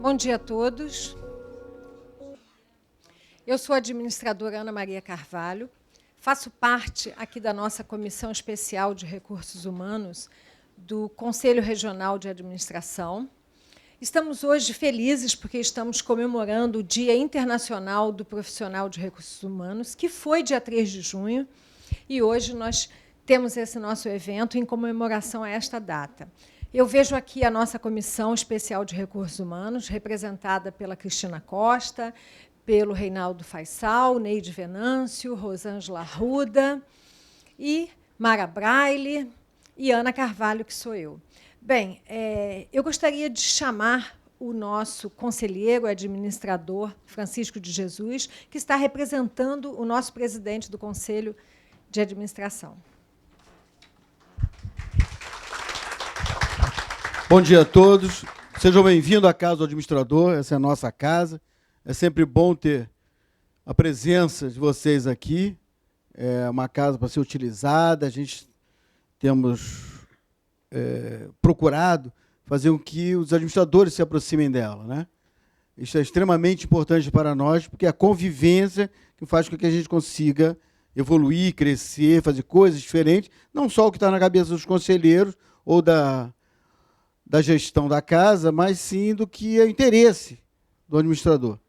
Bom dia a todos. Eu sou a administradora Ana Maria Carvalho, faço parte aqui da nossa Comissão Especial de Recursos Humanos do Conselho Regional de Administração. Estamos hoje felizes porque estamos comemorando o Dia Internacional do Profissional de Recursos Humanos, que foi dia 3 de junho, e hoje nós temos esse nosso evento em comemoração a esta data. Eu vejo aqui a nossa Comissão Especial de Recursos Humanos, representada pela Cristina Costa, pelo Reinaldo Faisal, Neide Venâncio, Rosângela Arruda, e Mara Braille e Ana Carvalho, que sou eu. Bem, eu gostaria de chamar o nosso conselheiro administrador, Francisco de Jesus, que está representando o nosso presidente do Conselho de Administração. Bom dia a todos. Sejam bem-vindos à Casa do Administrador. Essa é a nossa casa. É sempre bom ter a presença de vocês aqui. É uma casa para ser utilizada. A gente temos procurado fazer com que os administradores se aproximem dela, né? Isso é extremamente importante para nós, porque é a convivência que faz com que a gente consiga evoluir, crescer, fazer coisas diferentes, não só o que está na cabeça dos conselheiros ou da gestão da casa, mas sim do que é o interesse do administrador.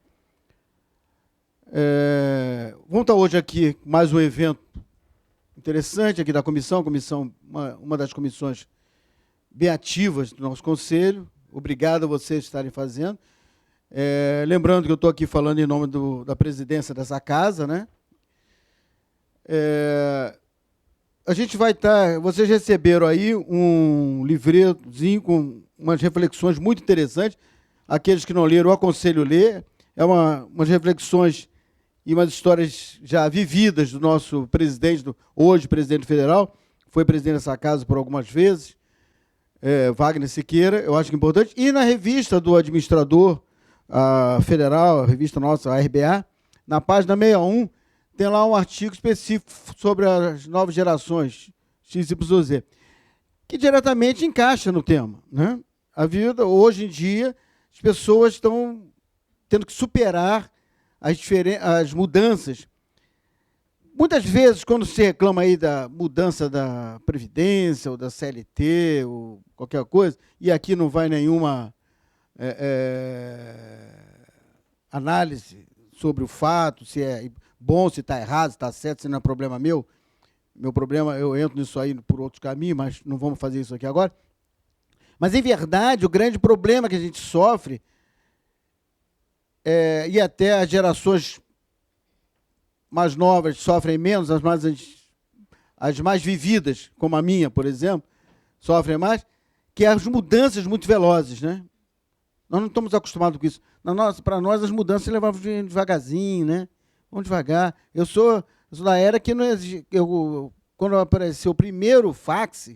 Vamos estar hoje aqui mais um evento interessante aqui da comissão, uma das comissões bem ativas do nosso conselho. Obrigado a vocês estarem fazendo. Lembrando que eu estou aqui falando em nome da presidência dessa casa, né? A gente vai estar... Vocês receberam aí um livretozinho com umas reflexões muito interessantes. Aqueles que não leram, eu aconselho a ler. Umas reflexões e umas histórias já vividas do nosso presidente, hoje presidente federal, foi presidente dessa casa por algumas vezes, Wagner Siqueira, eu acho que é importante. E na revista do administrador federal, a revista nossa, a RBA, na página 61, tem lá um artigo específico sobre as novas gerações, XYZ, que diretamente encaixa no tema, né? A vida, hoje em dia, as pessoas estão tendo que superar as mudanças. Muitas vezes, quando se reclama aí da mudança da Previdência, ou da CLT, ou qualquer coisa, e aqui não vai nenhuma análise sobre o fato, se é bom, se está errado, se está certo, se não é problema meu. Meu problema, eu entro nisso aí por outros caminhos, mas não vamos fazer isso aqui agora. Mas, em verdade, o grande problema que a gente sofre, e até as gerações mais novas sofrem menos, as mais vividas, como a minha, por exemplo, sofrem mais, que é as mudanças muito velozes, né? Nós não estamos acostumados com isso. Para nós, as mudanças levam devagarzinho, né? Vamos devagar. Eu sou da era que, quando apareceu o primeiro fax,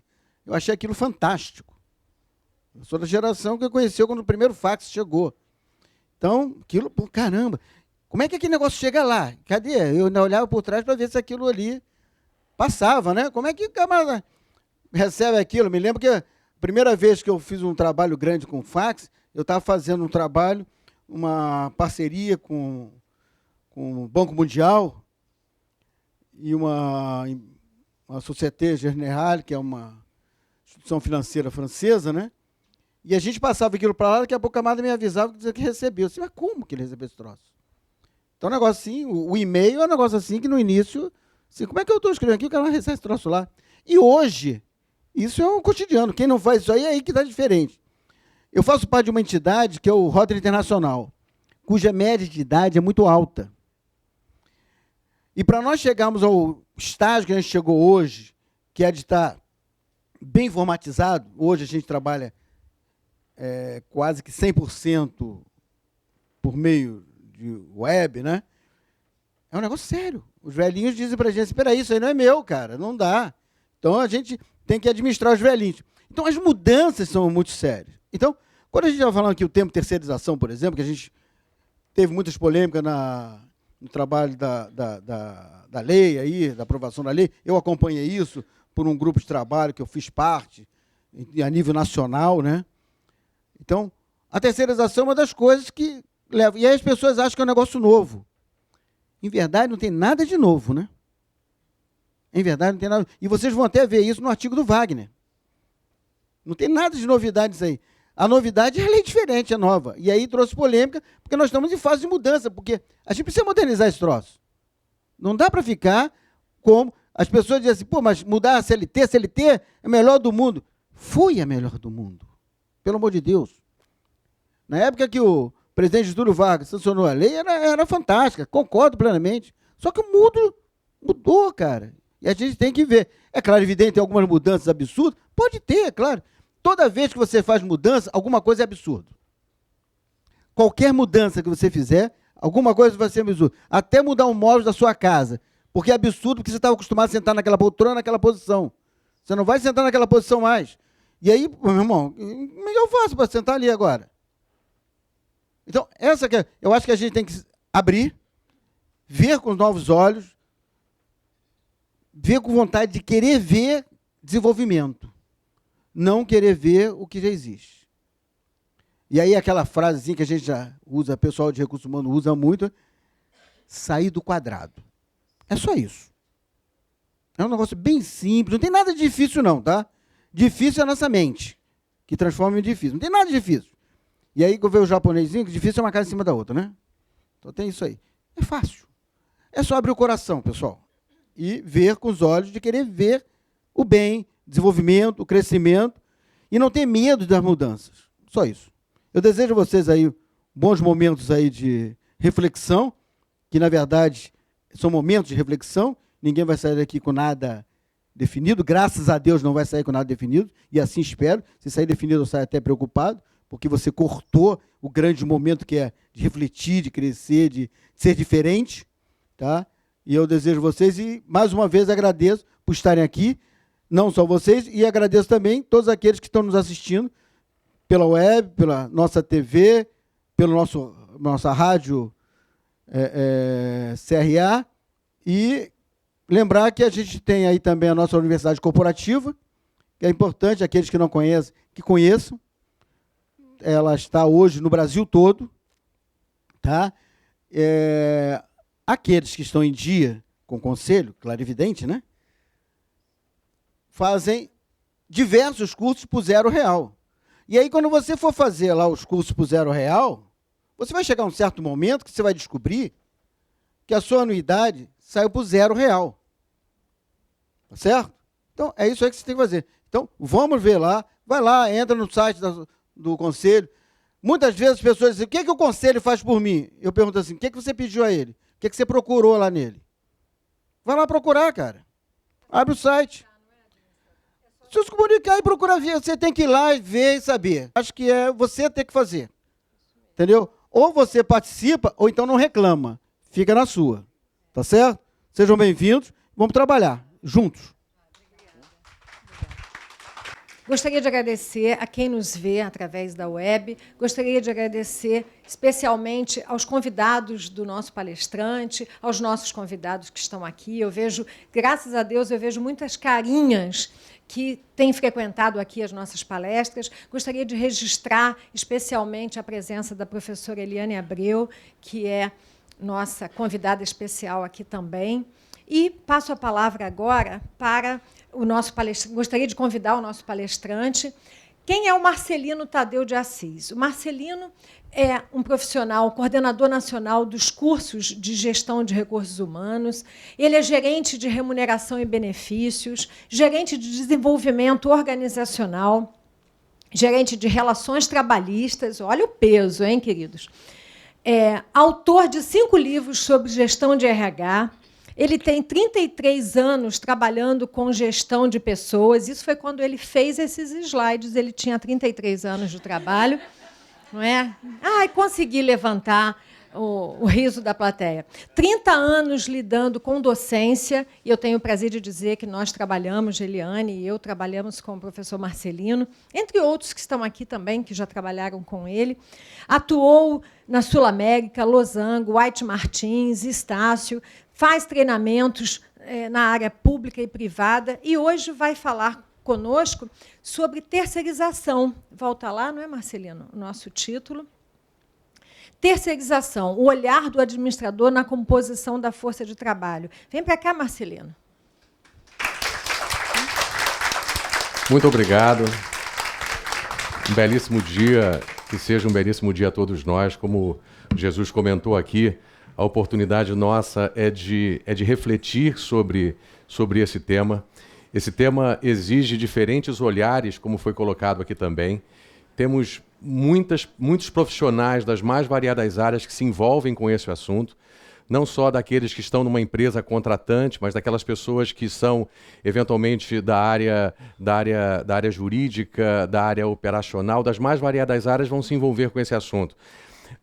eu achei aquilo fantástico. Eu sou da geração que conheceu quando o primeiro fax chegou. Então, aquilo, pô, caramba, como é que aquele negócio chega lá? Cadê? Eu olhava por trás para ver se aquilo ali passava, né? Como é que o camarada recebe aquilo? Me lembro que a primeira vez que eu fiz um trabalho grande com fax, eu estava fazendo um trabalho, uma parceria com o Banco Mundial e uma Société Générale, que é uma instituição financeira francesa, né? E a gente passava aquilo para lá, daqui a pouco a camada me avisava que dizia que recebeu. Eu disse, mas como que ele recebeu esse troço? Então, um negócio assim, o e-mail é um negócio assim que no início, assim, como é que eu estou escrevendo aqui, o cara recebe esse troço lá? E hoje, isso é um cotidiano. Quem não faz isso aí, é aí que está diferente. Eu faço parte de uma entidade que é o Rotary Internacional, cuja média de idade é muito alta. E para nós chegarmos ao estágio que a gente chegou hoje, que é de estar bem informatizado, hoje a gente trabalha quase que 100% por meio de web, né? É um negócio sério. Os velhinhos dizem para a gente, espera aí, isso aí não é meu, cara, não dá. Então, a gente tem que administrar os velhinhos. Então, as mudanças são muito sérias. Então, quando a gente estava falando aqui o termo terceirização, por exemplo, que a gente teve muitas polêmicas no trabalho da lei, aí, da aprovação da lei, eu acompanhei isso por um grupo de trabalho que eu fiz parte, a nível nacional, né? Então, A terceirização é uma das coisas que leva. E aí as pessoas acham que é um negócio novo. Em verdade, não tem nada de novo, né? Em verdade, não tem nada. E vocês vão até ver isso no artigo do Wagner. Não tem nada de novidades aí. A novidade é a lei diferente, é nova. E aí trouxe polêmica, porque nós estamos em fase de mudança, porque a gente precisa modernizar esse troço. Não dá para ficar como... As pessoas dizem assim, pô, mas mudar a CLT é a melhor do mundo. Foi a melhor do mundo. Pelo amor de Deus. Na época que o presidente Getúlio Vargas sancionou a lei, era fantástica, concordo plenamente. Só que o mundo mudou, cara. E a gente tem que ver. É claro, evidente, tem algumas mudanças absurdas. Pode ter, é claro. Toda vez que você faz mudança, alguma coisa é absurdo. Qualquer mudança que você fizer, alguma coisa vai ser absurda. Até mudar o móvel da sua casa. Porque é absurdo, porque você estava acostumado a sentar naquela poltrona, naquela posição. Você não vai sentar naquela posição mais. E aí, meu irmão, como é que eu faço para sentar ali agora? Então, essa que eu acho que a gente tem que abrir, ver com os novos olhos, ver com vontade de querer ver desenvolvimento. Não querer ver o que já existe. E aí aquela frasezinha que a gente já usa, o pessoal de recursos humanos usa muito, sair do quadrado. É só isso. É um negócio bem simples, não tem nada de difícil não, tá? Difícil é a nossa mente, que transforma em difícil. Não tem nada de difícil. E aí que eu vejo o japonesinho, que difícil é uma casa em cima da outra, né? Então tem isso aí. É fácil. É só abrir o coração, pessoal. E ver com os olhos de querer ver o bem, desenvolvimento, o crescimento, e não ter medo das mudanças. Só isso. Eu desejo a vocês aí bons momentos aí de reflexão, que, na verdade, são momentos de reflexão. Ninguém vai sair daqui com nada definido. Graças a Deus não vai sair com nada definido, e assim espero. Se sair definido, eu saio até preocupado, porque você cortou o grande momento que é de refletir, de crescer, de ser diferente. Tá? E eu desejo a vocês, e mais uma vez agradeço por estarem aqui, não só vocês, e agradeço também todos aqueles que estão nos assistindo pela web, pela nossa TV, pela nossa rádio CRA, e lembrar que a gente tem aí também a nossa universidade corporativa, que é importante, aqueles que não conhecem, que conheçam. Ela está hoje no Brasil todo. Tá? Aqueles que estão em dia com o conselho, claro, evidente, né? Fazem diversos cursos por R$0. E aí, quando você for fazer lá os cursos por R$0, você vai chegar a um certo momento que você vai descobrir que a sua anuidade saiu por R$0. Tá certo? Então, é isso aí que você tem que fazer. Então, vamos ver lá. Vai lá, entra no site do conselho. Muitas vezes as pessoas dizem, o que o conselho faz por mim? Eu pergunto assim, o que você pediu a ele? O que você procurou lá nele? Vai lá procurar, cara. Abre o site. Se se comunicar e procurar ver, você tem que ir lá e ver e saber. Acho que é você ter que fazer. Entendeu? Ou você participa, ou então não reclama. Fica na sua. Tá certo? Sejam bem-vindos. Vamos trabalhar juntos. Gostaria de agradecer a quem nos vê através da web. Gostaria de agradecer especialmente aos convidados do nosso palestrante, aos nossos convidados que estão aqui. Eu vejo, graças a Deus, eu vejo muitas carinhas que têm frequentado aqui as nossas palestras. Gostaria de registrar especialmente a presença da professora Eliane Abreu, que é nossa convidada especial aqui também. E passo a palavra agora para o nosso palestrante. Gostaria de convidar o nosso palestrante. Quem é o Marcelino Tadeu de Assis? O Marcelino é um profissional, coordenador nacional dos cursos de gestão de recursos humanos. Ele é gerente de remuneração e benefícios, gerente de desenvolvimento organizacional, gerente de relações trabalhistas. Olha o peso, hein, queridos? Autor de 5 livros sobre gestão de RH. Ele tem 33 anos trabalhando com gestão de pessoas. Isso foi quando ele fez esses slides. Ele tinha 33 anos de trabalho. Não é? Consegui levantar o riso da plateia. 30 anos lidando com docência. E eu tenho o prazer de dizer que nós trabalhamos, Eliane e eu trabalhamos com o professor Marcelino, entre outros que estão aqui também, que já trabalharam com ele. Atuou na Sul América, Losango, White Martins, Estácio, faz treinamentos na área pública e privada, e hoje vai falar conosco sobre terceirização. Volta lá, não é, Marcelino? O nosso título. Terceirização, o olhar do administrador na composição da força de trabalho. Vem para cá, Marcelino. Muito obrigado. Um belíssimo dia, que seja um belíssimo dia a todos nós. Como Jesus comentou aqui, a oportunidade nossa é de refletir sobre esse tema. Esse tema exige diferentes olhares, como foi colocado aqui também. Temos muitos profissionais das mais variadas áreas que se envolvem com esse assunto, não só daqueles que estão numa empresa contratante, mas daquelas pessoas que são, eventualmente, da área jurídica, da área operacional, das mais variadas áreas vão se envolver com esse assunto.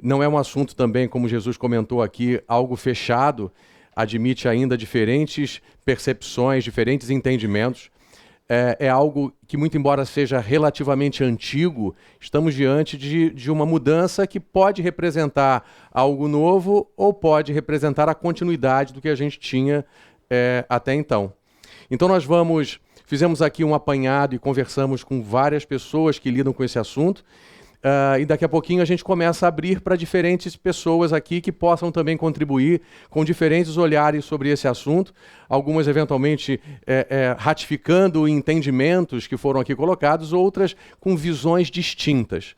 Não é um assunto também, como Jesus comentou aqui, algo fechado, admite ainda diferentes percepções, diferentes entendimentos. É algo que, muito embora seja relativamente antigo, estamos diante de uma mudança que pode representar algo novo ou pode representar a continuidade do que a gente tinha até então. Então fizemos aqui um apanhado e conversamos com várias pessoas que lidam com esse assunto. E daqui a pouquinho a gente começa a abrir para diferentes pessoas aqui que possam também contribuir com diferentes olhares sobre esse assunto, algumas eventualmente ratificando entendimentos que foram aqui colocados, outras com visões distintas.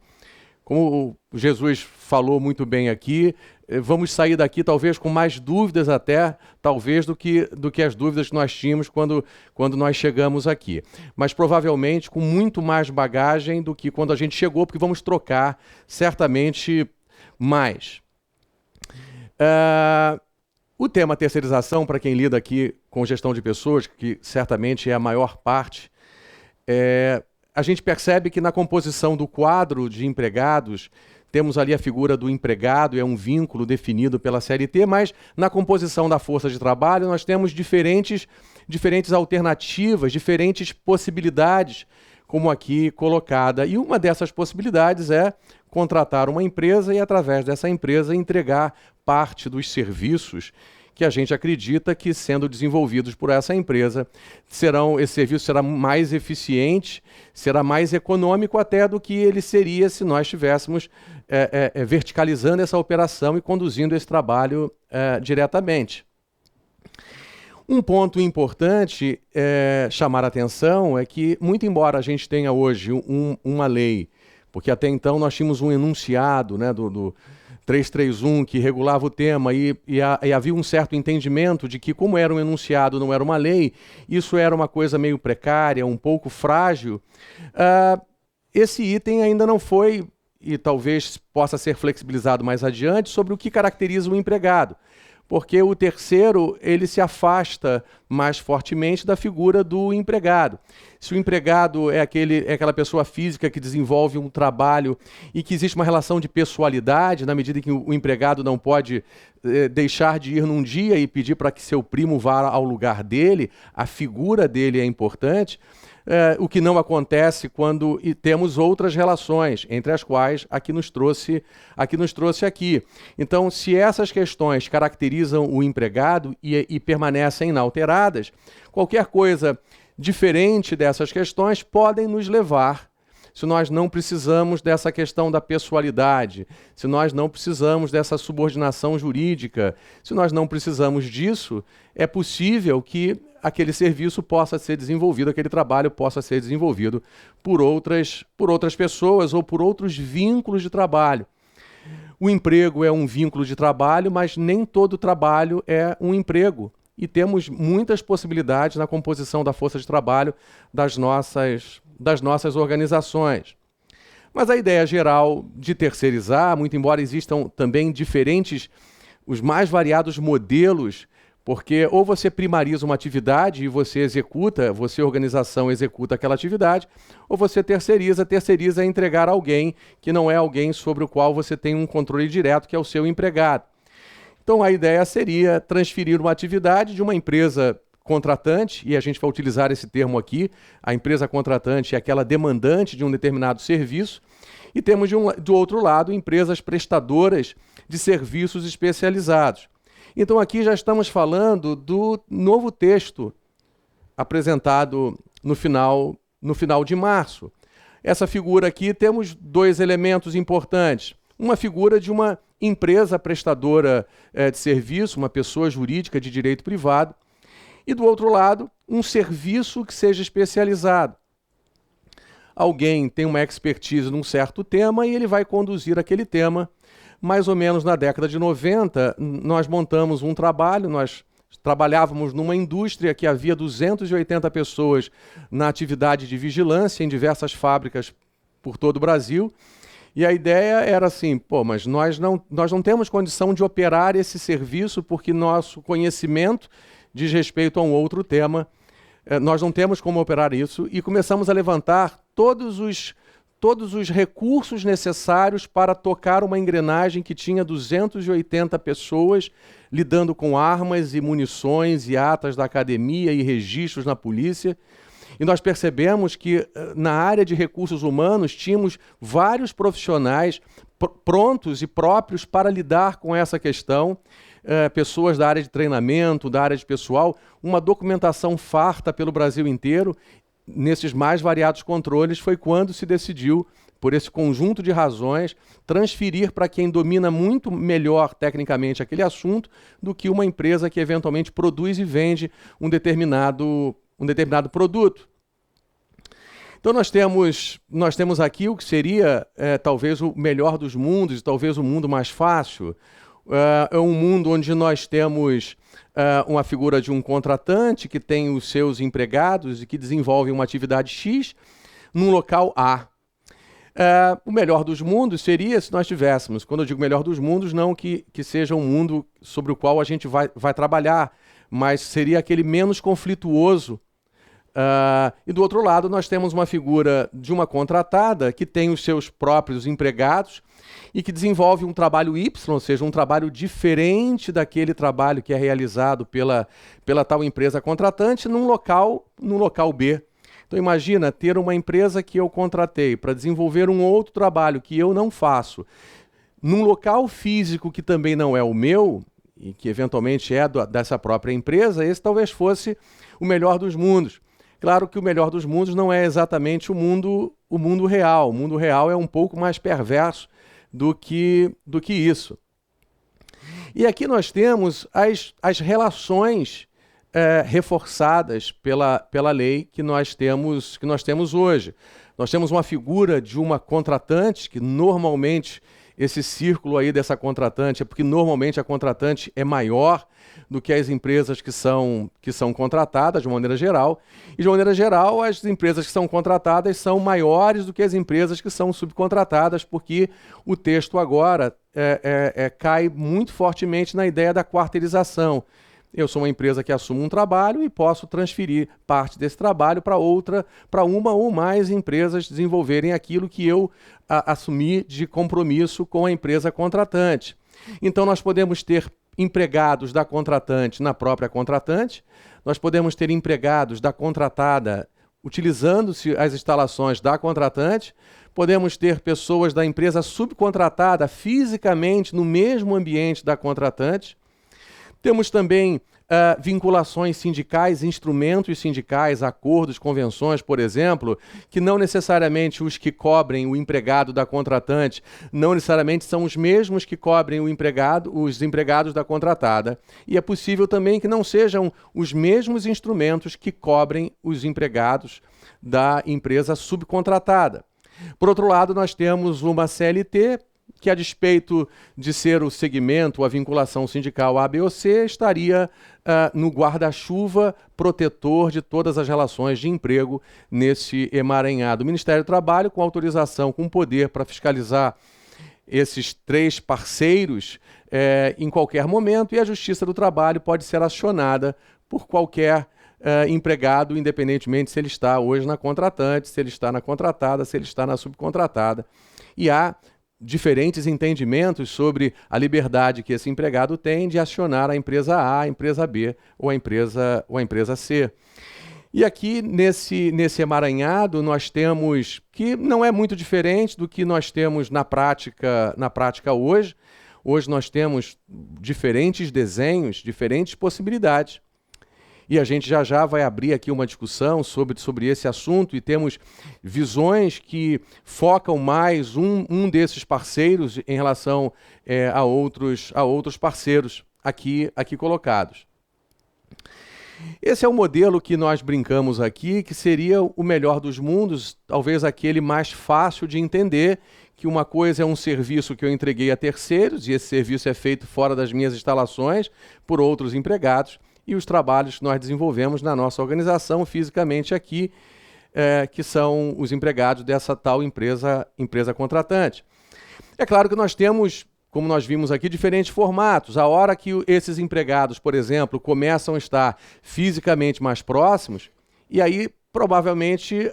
Como o Jesus falou muito bem aqui, vamos sair daqui talvez com mais dúvidas até, talvez, do que as dúvidas que nós tínhamos quando nós chegamos aqui. Mas provavelmente com muito mais bagagem do que quando a gente chegou, porque vamos trocar certamente mais. O tema terceirização, para quem lida aqui com gestão de pessoas, que certamente é a maior parte, a gente percebe que na composição do quadro de empregados, temos ali a figura do empregado, é um vínculo definido pela CLT, mas na composição da força de trabalho nós temos diferentes alternativas, diferentes possibilidades, como aqui colocada. E uma dessas possibilidades é contratar uma empresa e, através dessa empresa, entregar parte dos serviços que a gente acredita que, sendo desenvolvidos por essa empresa, esse serviço será mais eficiente, será mais econômico até do que ele seria se nós estivéssemos verticalizando essa operação e conduzindo esse trabalho diretamente. Um ponto importante chamar a atenção é que, muito embora a gente tenha hoje uma lei, porque até então nós tínhamos um enunciado, né, do 331, que regulava o tema, e havia um certo entendimento de que, como era um enunciado, não era uma lei, isso era uma coisa meio precária, um pouco frágil. Esse item ainda não foi, e talvez possa ser flexibilizado mais adiante, sobre o que caracteriza o empregado. Porque o terceiro, ele se afasta mais fortemente da figura do empregado. Se o empregado é aquela pessoa física que desenvolve um trabalho e que existe uma relação de pessoalidade, na medida em que o empregado não pode deixar de ir num dia e pedir para que seu primo vá ao lugar dele, a figura dele é importante, o que não acontece quando temos outras relações, entre as quais aqui nos trouxe aqui. Então, se essas questões caracterizam o empregado e permanecem inalteradas, qualquer coisa diferente dessas questões podem nos levar, se nós não precisamos dessa questão da pessoalidade, se nós não precisamos dessa subordinação jurídica, se nós não precisamos disso, é possível que aquele serviço possa ser desenvolvido, aquele trabalho possa ser desenvolvido por outras pessoas ou por outros vínculos de trabalho. O emprego é um vínculo de trabalho, mas nem todo trabalho é um emprego. E temos muitas possibilidades na composição da força de trabalho das nossas organizações. Mas a ideia geral de terceirizar, muito embora existam também os mais variados modelos, porque ou você primariza uma atividade e você, organização, executa aquela atividade, ou você terceiriza é entregar a alguém que não é alguém sobre o qual você tem um controle direto, que é o seu empregado. Então a ideia seria transferir uma atividade de uma empresa contratante, e a gente vai utilizar esse termo aqui, a empresa contratante é aquela demandante de um determinado serviço, e temos do outro lado empresas prestadoras de serviços especializados. Então aqui já estamos falando do novo texto apresentado no final no final de março. Essa figura aqui temos dois elementos importantes. Uma figura de uma empresa prestadora de serviço, uma pessoa jurídica de direito privado, e do outro lado, um serviço que seja especializado. Alguém tem uma expertise num certo tema e ele vai conduzir aquele tema. Mais ou menos na década de 90, nós montamos um trabalho, nós trabalhávamos numa indústria que havia 280 pessoas na atividade de vigilância em diversas fábricas por todo o Brasil. E a ideia era assim, mas nós não temos condição de operar esse serviço porque nosso conhecimento diz respeito a um outro tema. Nós não temos como operar isso e começamos a levantar todos os recursos necessários para tocar uma engrenagem que tinha 280 pessoas lidando com armas e munições e atas da academia e registros na polícia. E nós percebemos que na área de recursos humanos tínhamos vários profissionais prontos e próprios para lidar com essa questão, pessoas da área de treinamento, da área de pessoal, uma documentação farta pelo Brasil inteiro. Nesses mais variados controles foi quando se decidiu, por esse conjunto de razões, transferir para quem domina muito melhor tecnicamente aquele assunto do que uma empresa que eventualmente produz e vende um determinado produto. Então nós temos aqui o que seria talvez o melhor dos mundos, talvez o mundo mais fácil. É um mundo onde nós temos uma figura de um contratante que tem os seus empregados e que desenvolve uma atividade X num local A. O melhor dos mundos seria se nós tivéssemos, quando eu digo melhor dos mundos, não que seja um mundo sobre o qual a gente vai trabalhar, mas seria aquele menos conflituoso. E do outro lado nós temos uma figura de uma contratada que tem os seus próprios empregados e que desenvolve um trabalho Y, ou seja, um trabalho diferente daquele trabalho que é realizado pela tal empresa contratante num local B. Então imagina ter uma empresa que eu contratei para desenvolver um outro trabalho que eu não faço, num local físico que também não é o meu, e que eventualmente é dessa própria empresa. Esse talvez fosse o melhor dos mundos. Claro que o melhor dos mundos não é exatamente o mundo real. O mundo real é um pouco mais perverso do que isso. E aqui nós temos as relações reforçadas pela lei que nós temos hoje. Nós temos uma figura de uma contratante, que normalmente esse círculo aí dessa contratante é porque normalmente a contratante é maior do que as empresas que são contratadas de maneira geral. E de maneira geral, as empresas que são contratadas são maiores do que as empresas que são subcontratadas, porque o texto agora cai muito fortemente na ideia da quarteirização. Eu sou uma empresa que assumo um trabalho e posso transferir parte desse trabalho para uma ou mais empresas desenvolverem aquilo que eu assumi de compromisso com a empresa contratante. Então nós podemos ter empregados da contratante na própria contratante, nós podemos ter empregados da contratada utilizando-se as instalações da contratante, podemos ter pessoas da empresa subcontratada fisicamente no mesmo ambiente da contratante. Temos também vinculações sindicais, instrumentos sindicais, acordos, convenções, por exemplo, que não necessariamente os que cobrem o empregado da contratante, não necessariamente são os mesmos que cobrem os empregados da contratada. E é possível também que não sejam os mesmos instrumentos que cobrem os empregados da empresa subcontratada. Por outro lado, nós temos uma CLT, que a despeito de ser o segmento, a vinculação sindical A, B ou C, estaria no guarda-chuva protetor de todas as relações de emprego nesse emaranhado. O Ministério do Trabalho, com autorização, com poder para fiscalizar esses três parceiros em qualquer momento, e a Justiça do Trabalho pode ser acionada por qualquer empregado, independentemente se ele está hoje na contratante, se ele está na contratada, se ele está na subcontratada. E há diferentes entendimentos sobre a liberdade que esse empregado tem de acionar a empresa A, a empresa B ou a empresa C. E aqui, nesse emaranhado, nós temos, que não é muito diferente do que nós temos na prática hoje. Hoje nós temos diferentes desenhos, diferentes possibilidades. e a gente já vai abrir aqui uma discussão sobre esse assunto, e temos visões que focam mais um desses parceiros em relação a outros parceiros aqui colocados. Esse é o modelo que nós brincamos aqui, que seria o melhor dos mundos, talvez aquele mais fácil de entender, que uma coisa é um serviço que eu entreguei a terceiros, e esse serviço é feito fora das minhas instalações, por outros empregados, e os trabalhos que nós desenvolvemos na nossa organização, fisicamente aqui, que são os empregados dessa tal empresa contratante. É claro que nós temos, como nós vimos aqui, diferentes formatos. A hora que esses empregados, por exemplo, começam a estar fisicamente mais próximos, e aí provavelmente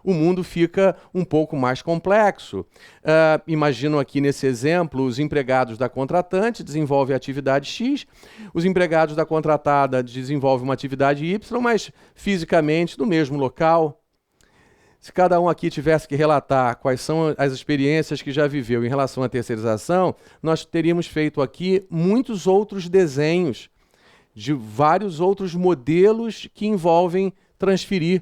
o mundo fica um pouco mais complexo. Imagino aqui nesse exemplo, os empregados da contratante desenvolvem a atividade X, os empregados da contratada desenvolvem uma atividade Y, mas fisicamente no mesmo local. Se cada um aqui tivesse que relatar quais são as experiências que já viveu em relação à terceirização, nós teríamos feito aqui muitos outros desenhos de vários outros modelos que envolvem transferir.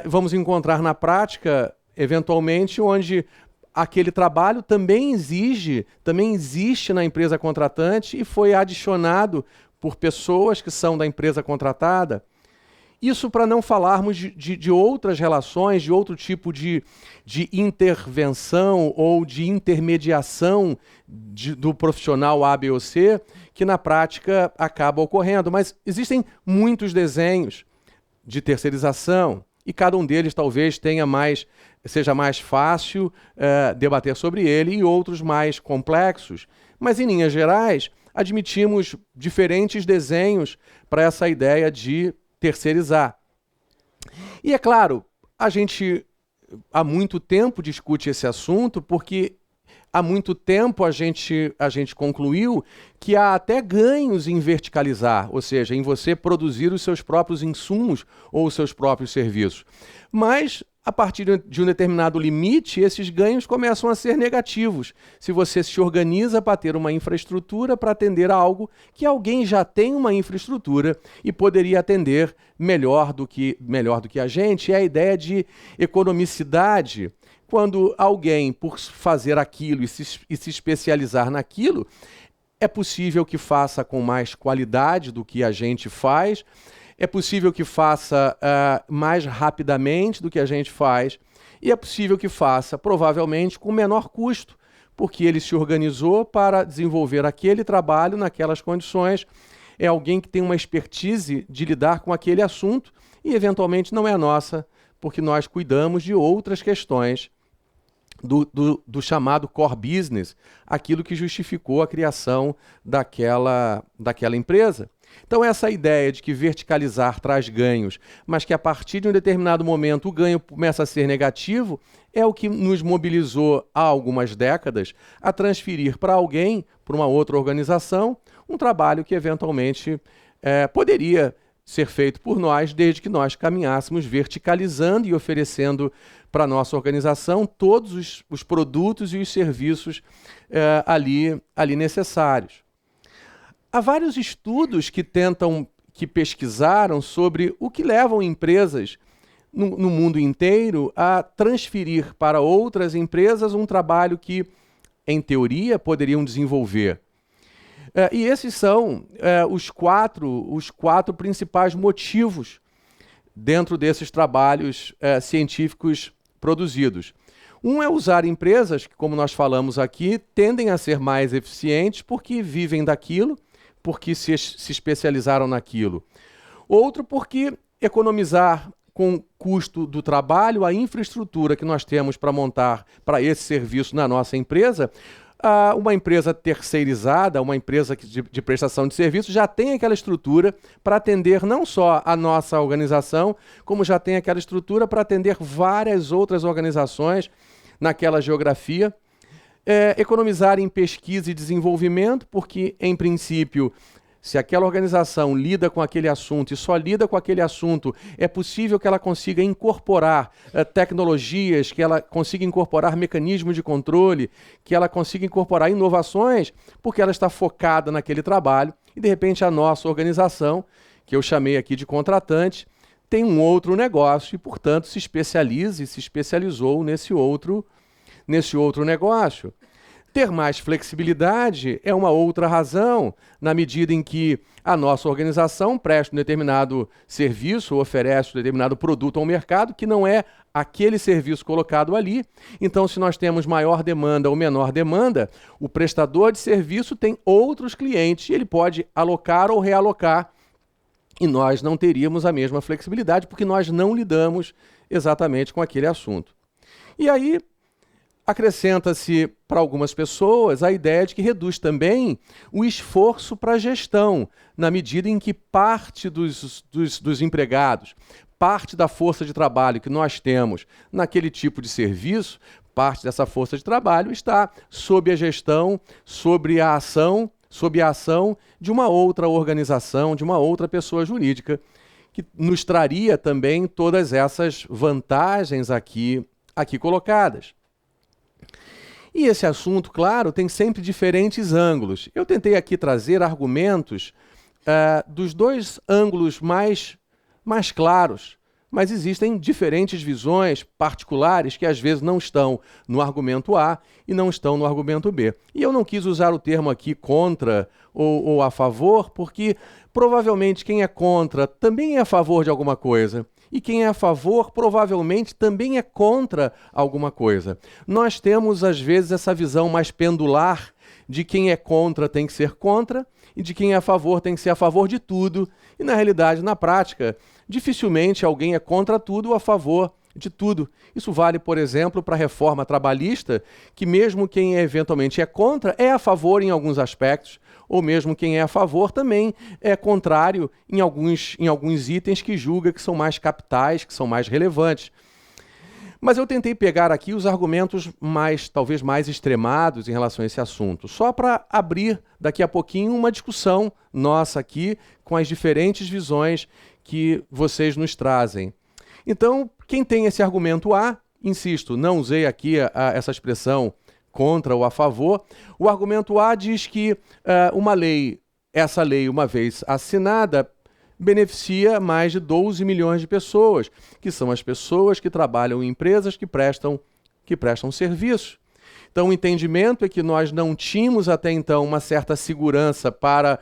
Vamos encontrar na prática, eventualmente, onde aquele trabalho também existe na empresa contratante e foi adicionado por pessoas que são da empresa contratada. Isso para não falarmos de outras relações, de outro tipo de intervenção ou de intermediação do profissional A, B ou C, que na prática acaba ocorrendo. Mas existem muitos desenhos de terceirização, e cada um deles talvez seja mais fácil debater sobre ele, e outros mais complexos. Mas, em linhas gerais, admitimos diferentes desenhos para essa ideia de terceirizar. E é claro, a gente há muito tempo discute esse assunto, porque há muito tempo a gente concluiu que há até ganhos em verticalizar, ou seja, em você produzir os seus próprios insumos ou os seus próprios serviços. Mas, a partir de um determinado limite, esses ganhos começam a ser negativos. Se você se organiza para ter uma infraestrutura para atender a algo que alguém já tem uma infraestrutura e poderia atender melhor do que a gente, é a ideia de economicidade. Quando alguém, por fazer aquilo e se especializar naquilo, é possível que faça com mais qualidade do que a gente faz, é possível que faça mais rapidamente do que a gente faz, e é possível que faça, provavelmente, com menor custo, porque ele se organizou para desenvolver aquele trabalho naquelas condições. É alguém que tem uma expertise de lidar com aquele assunto e, eventualmente, não é a nossa, porque nós cuidamos de outras questões do chamado core business, aquilo que justificou a criação daquela empresa. Então, essa ideia de que verticalizar traz ganhos, mas que a partir de um determinado momento o ganho começa a ser negativo, é o que nos mobilizou há algumas décadas a transferir para alguém, para uma outra organização, um trabalho que eventualmente poderia ser feito por nós, desde que nós caminhássemos verticalizando e oferecendo para a nossa organização todos os produtos e os serviços ali necessários. Há vários estudos que pesquisaram sobre o que levam empresas no mundo inteiro a transferir para outras empresas um trabalho que, em teoria, poderiam desenvolver. E esses são os quatro principais motivos dentro desses trabalhos científicos produzidos. Um é usar empresas que, como nós falamos aqui, tendem a ser mais eficientes porque vivem daquilo, porque se especializaram naquilo. Outro, porque economizar com o custo do trabalho, a infraestrutura que nós temos para montar para esse serviço na nossa empresa, uma empresa terceirizada, uma empresa de prestação de serviços, já tem aquela estrutura para atender não só a nossa organização, como já tem aquela estrutura para atender várias outras organizações naquela geografia. Economizar em pesquisa e desenvolvimento, porque, em princípio, se aquela organização lida com aquele assunto e só lida com aquele assunto, é possível que ela consiga incorporar tecnologias, que ela consiga incorporar mecanismos de controle, que ela consiga incorporar inovações, porque ela está focada naquele trabalho. E, de repente, a nossa organização, que eu chamei aqui de contratante, tem um outro negócio e, portanto, se especializou nesse outro negócio. Ter mais flexibilidade é uma outra razão, na medida em que a nossa organização presta um determinado serviço ou oferece um determinado produto ao mercado que não é aquele serviço colocado ali. Então, se nós temos maior demanda ou menor demanda, o prestador de serviço tem outros clientes e ele pode alocar ou realocar. E nós não teríamos a mesma flexibilidade porque nós não lidamos exatamente com aquele assunto. E aí, acrescenta-se para algumas pessoas a ideia de que reduz também o esforço para a gestão, na medida em que parte dos empregados, parte da força de trabalho que nós temos naquele tipo de serviço, parte dessa força de trabalho está sob a gestão, sob a ação de uma outra organização, de uma outra pessoa jurídica, que nos traria também todas essas vantagens aqui colocadas. E esse assunto, claro, tem sempre diferentes ângulos. Eu tentei aqui trazer argumentos dos dois ângulos mais claros, mas existem diferentes visões particulares que às vezes não estão no argumento A e não estão no argumento B. E eu não quis usar o termo aqui contra ou a favor, porque provavelmente quem é contra também é a favor de alguma coisa. E quem é a favor provavelmente também é contra alguma coisa. Nós temos, às vezes, essa visão mais pendular de quem é contra tem que ser contra e de quem é a favor tem que ser a favor de tudo. E, na realidade, na prática, dificilmente alguém é contra tudo ou a favor de tudo. Isso vale, por exemplo, para a reforma trabalhista, que mesmo quem eventualmente é contra é a favor em alguns aspectos, ou mesmo quem é a favor também é contrário em alguns itens que julga que são mais capitais, que são mais relevantes. Mas eu tentei pegar aqui os argumentos talvez mais extremados em relação a esse assunto, só para abrir daqui a pouquinho uma discussão nossa aqui com as diferentes visões que vocês nos trazem. Então, quem tem esse argumento A, insisto, não usei aqui essa expressão contra ou a favor. O argumento A diz que essa lei, uma vez assinada, beneficia mais de 12 milhões de pessoas, que são as pessoas que trabalham em empresas que prestam serviço. Então, o entendimento é que nós não tínhamos até então uma certa segurança para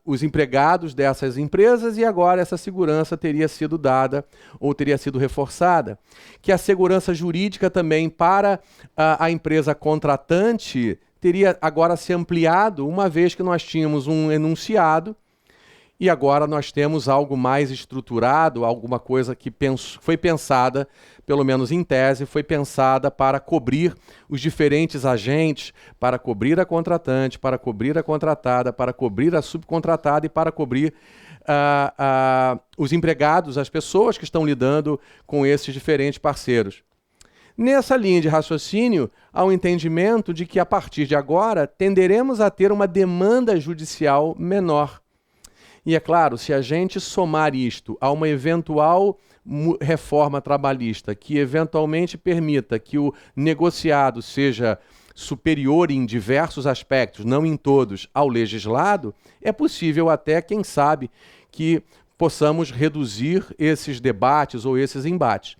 os empregados dessas empresas e agora essa segurança teria sido dada ou teria sido reforçada. Que a segurança jurídica também para a empresa contratante teria agora se ampliado, uma vez que nós tínhamos um enunciado e agora nós temos algo mais estruturado, alguma coisa que foi pensada, pelo menos em tese, foi pensada para cobrir os diferentes agentes, para cobrir a contratante, para cobrir a contratada, para cobrir a subcontratada e para cobrir os empregados, as pessoas que estão lidando com esses diferentes parceiros. Nessa linha de raciocínio, há um entendimento de que, a partir de agora, tenderemos a ter uma demanda judicial menor. E é claro, se a gente somar isto a uma eventual reforma trabalhista que eventualmente permita que o negociado seja superior em diversos aspectos, não em todos, ao legislado, é possível até, quem sabe, que possamos reduzir esses debates ou esses embates.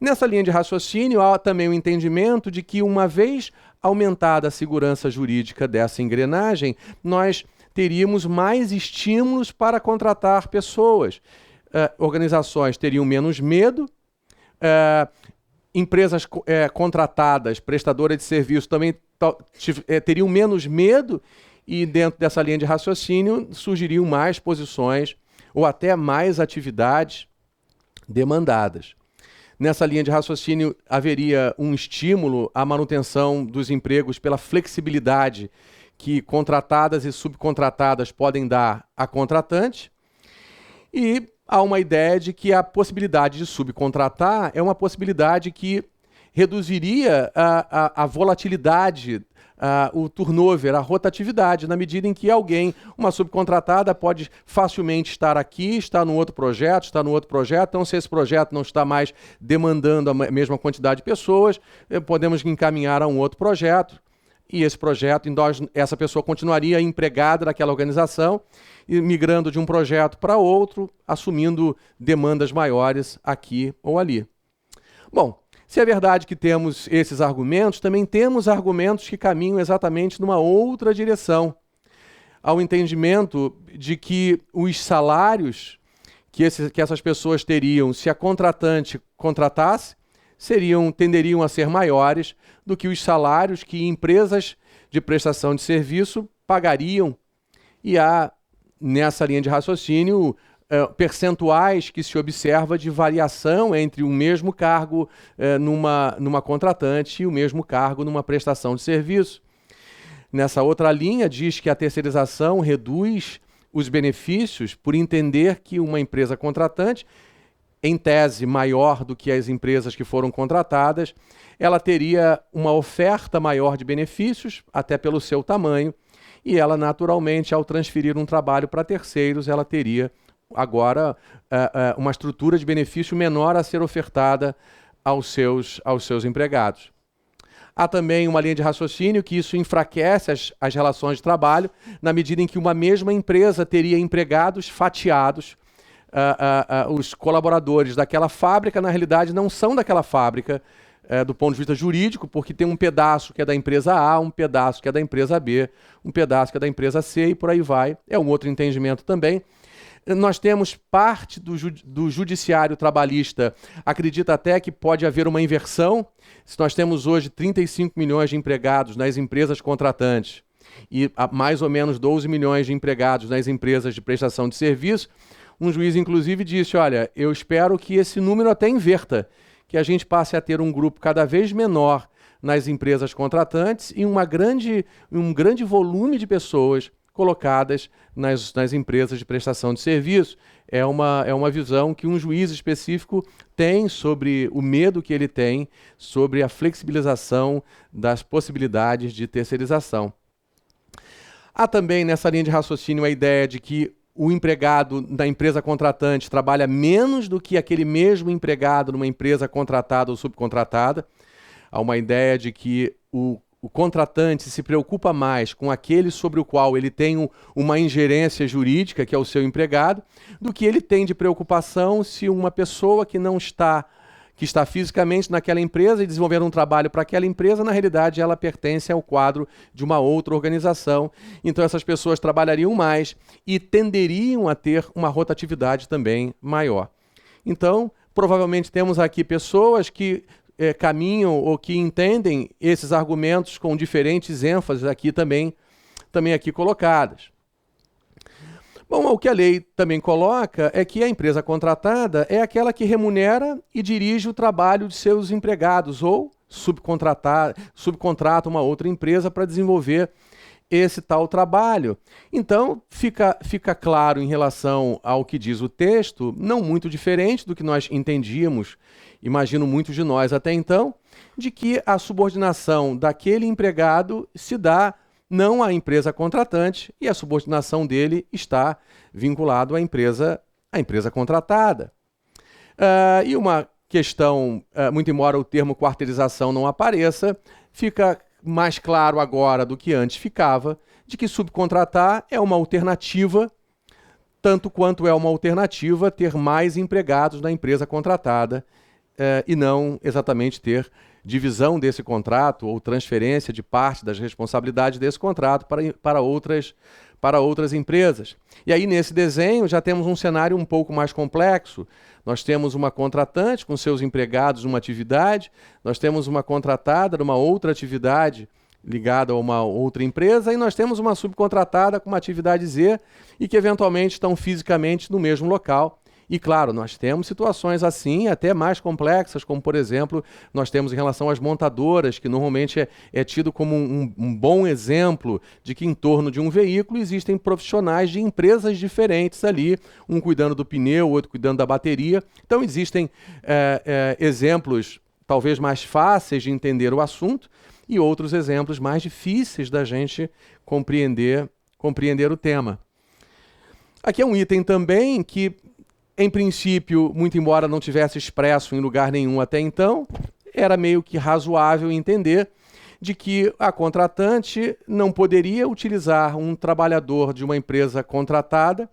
Nessa linha de raciocínio, há também o entendimento de que, uma vez aumentada a segurança jurídica dessa engrenagem, nós teríamos mais estímulos para contratar pessoas. Organizações teriam menos medo, empresas contratadas, prestadoras de serviço, também teriam menos medo e, dentro dessa linha de raciocínio, surgiriam mais posições ou até mais atividades demandadas. Nessa linha de raciocínio, haveria um estímulo à manutenção dos empregos pela flexibilidade que contratadas e subcontratadas podem dar a contratante, e há uma ideia de que a possibilidade de subcontratar é uma possibilidade que reduziria a volatilidade, o turnover, a rotatividade, na medida em que uma subcontratada pode facilmente estar aqui, estar no outro projeto, então se esse projeto não está mais demandando a mesma quantidade de pessoas, podemos encaminhar a um outro projeto, e esse projeto, essa pessoa continuaria empregada naquela organização, e migrando de um projeto para outro, assumindo demandas maiores aqui ou ali. Bom, se é verdade que temos esses argumentos, também temos argumentos que caminham exatamente numa outra direção, ao entendimento de que os salários que essas pessoas teriam se a contratante contratasse, tenderiam a ser maiores do que os salários que empresas de prestação de serviço pagariam. E há, nessa linha de raciocínio, percentuais que se observa de variação entre o mesmo cargo numa contratante e o mesmo cargo numa prestação de serviço. Nessa outra linha, diz que a terceirização reduz os benefícios por entender que uma empresa contratante, em tese maior do que as empresas que foram contratadas, ela teria uma oferta maior de benefícios, até pelo seu tamanho, e ela naturalmente, ao transferir um trabalho para terceiros, ela teria agora uma estrutura de benefício menor a ser ofertada aos seus empregados. Há também uma linha de raciocínio que isso enfraquece as relações de trabalho, na medida em que uma mesma empresa teria empregados fatiados. Os colaboradores daquela fábrica, na realidade, não são daquela fábrica do ponto de vista jurídico, porque tem um pedaço que é da empresa A, um pedaço que é da empresa B, um pedaço que é da empresa C e por aí vai. É um outro entendimento também. Nós temos parte do judiciário trabalhista, acredita até que pode haver uma inversão. Se nós temos hoje 35 milhões de empregados nas empresas contratantes e mais ou menos 12 milhões de empregados nas empresas de prestação de serviço, um juiz, inclusive, disse, olha, eu espero que esse número até inverta, que a gente passe a ter um grupo cada vez menor nas empresas contratantes e um grande volume de pessoas colocadas nas empresas de prestação de serviço. É uma visão que um juiz específico tem sobre o medo que ele tem sobre a flexibilização das possibilidades de terceirização. Há também nessa linha de raciocínio a ideia de que o empregado da empresa contratante trabalha menos do que aquele mesmo empregado numa empresa contratada ou subcontratada. Há uma ideia de que o contratante se preocupa mais com aquele sobre o qual ele tem uma ingerência jurídica, que é o seu empregado, do que ele tem de preocupação se uma pessoa que está fisicamente naquela empresa e desenvolvendo um trabalho para aquela empresa, na realidade ela pertence ao quadro de uma outra organização. Então essas pessoas trabalhariam mais e tenderiam a ter uma rotatividade também maior. Então, provavelmente temos aqui pessoas que caminham ou que entendem esses argumentos com diferentes ênfases aqui também aqui colocadas. Bom, o que a lei também coloca é que a empresa contratada é aquela que remunera e dirige o trabalho de seus empregados ou subcontrata uma outra empresa para desenvolver esse tal trabalho. Então, fica claro em relação ao que diz o texto, não muito diferente do que nós entendíamos, imagino muitos de nós até então, de que a subordinação daquele empregado se dá não à empresa contratante e a subordinação dele está vinculado à empresa contratada. E uma questão, muito embora o termo quarteirização não apareça, fica mais claro agora do que antes ficava, de que subcontratar é uma alternativa, tanto quanto é uma alternativa ter mais empregados na empresa contratada e não exatamente ter divisão desse contrato ou transferência de parte das responsabilidades desse contrato para outras empresas. E aí, nesse desenho, já temos um cenário um pouco mais complexo. Nós temos uma contratante com seus empregados numa atividade, nós temos uma contratada numa outra atividade ligada a uma outra empresa, e nós temos uma subcontratada com uma atividade Z e que eventualmente estão fisicamente no mesmo local. E, claro, nós temos situações assim, até mais complexas, como, por exemplo, nós temos em relação às montadoras, que normalmente é tido como um bom exemplo de que em torno de um veículo existem profissionais de empresas diferentes ali, um cuidando do pneu, outro cuidando da bateria. Então, existem exemplos talvez mais fáceis de entender o assunto e outros exemplos mais difíceis da gente compreender o tema. Aqui é um item também que, em princípio, muito embora não tivesse expresso em lugar nenhum até então, era meio que razoável entender de que a contratante não poderia utilizar um trabalhador de uma empresa contratada,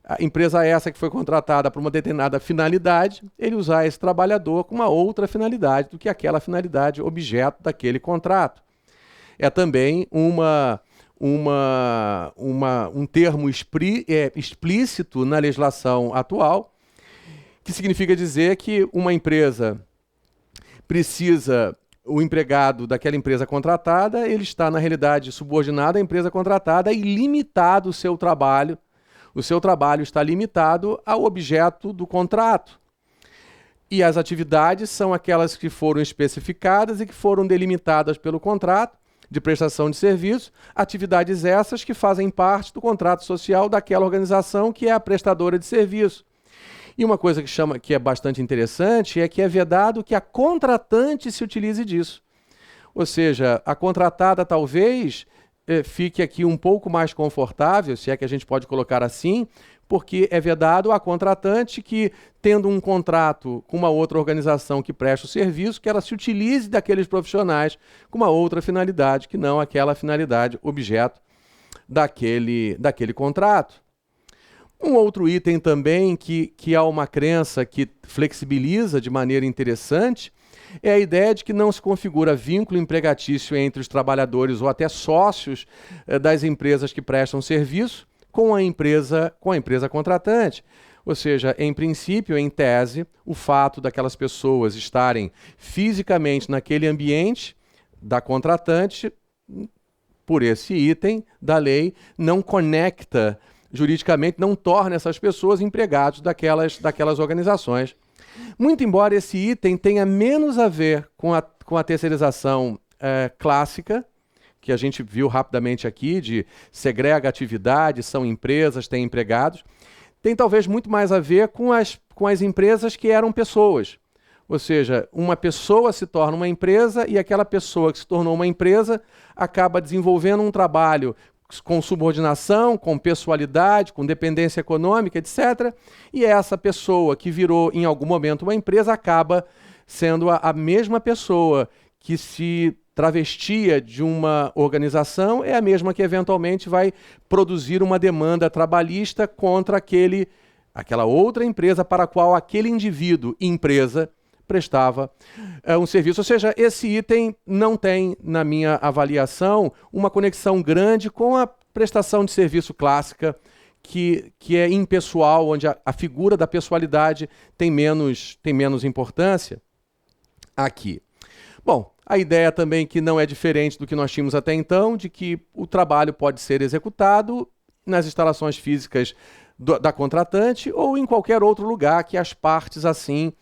a empresa essa que foi contratada para uma determinada finalidade, ele usar esse trabalhador com uma outra finalidade do que aquela finalidade objeto daquele contrato. É também um termo explícito na legislação atual, que significa dizer que uma empresa precisa, o empregado daquela empresa contratada, ele está, na realidade, subordinado à empresa contratada e limitado o seu trabalho está limitado ao objeto do contrato. E as atividades são aquelas que foram especificadas e que foram delimitadas pelo contrato de prestação de serviço, atividades essas que fazem parte do contrato social daquela organização que é a prestadora de serviço. E uma coisa que é bastante interessante é que é vedado que a contratante se utilize disso. Ou seja, a contratada talvez fique aqui um pouco mais confortável, se é que a gente pode colocar assim, porque é vedado a contratante que, tendo um contrato com uma outra organização que presta o serviço, que ela se utilize daqueles profissionais com uma outra finalidade, que não aquela finalidade objeto daquele contrato. Um outro item também que há uma crença que flexibiliza de maneira interessante é a ideia de que não se configura vínculo empregatício entre os trabalhadores ou até sócios das empresas que prestam serviço com a empresa contratante. Ou seja, em princípio, em tese, o fato daquelas pessoas estarem fisicamente naquele ambiente da contratante, por esse item da lei, não conecta juridicamente, não torna essas pessoas empregados daquelas organizações. Muito embora esse item tenha menos a ver com a terceirização clássica, que a gente viu rapidamente aqui, de segrega atividade, são empresas, têm empregados, tem talvez muito mais a ver com as empresas que eram pessoas. Ou seja, uma pessoa se torna uma empresa e aquela pessoa que se tornou uma empresa acaba desenvolvendo um trabalho com subordinação, com pessoalidade, com dependência econômica, etc. E essa pessoa que virou em algum momento uma empresa acaba sendo a mesma pessoa que se travestia de uma organização, é a mesma que eventualmente vai produzir uma demanda trabalhista contra aquela outra empresa para a qual aquele indivíduo, empresa, prestava um serviço. Ou seja, esse item não tem, na minha avaliação, uma conexão grande com a prestação de serviço clássica, que é impessoal, onde a figura da pessoalidade tem menos importância aqui. Bom, a ideia também que não é diferente do que nós tínhamos até então, de que o trabalho pode ser executado nas instalações físicas da contratante ou em qualquer outro lugar que as partes assim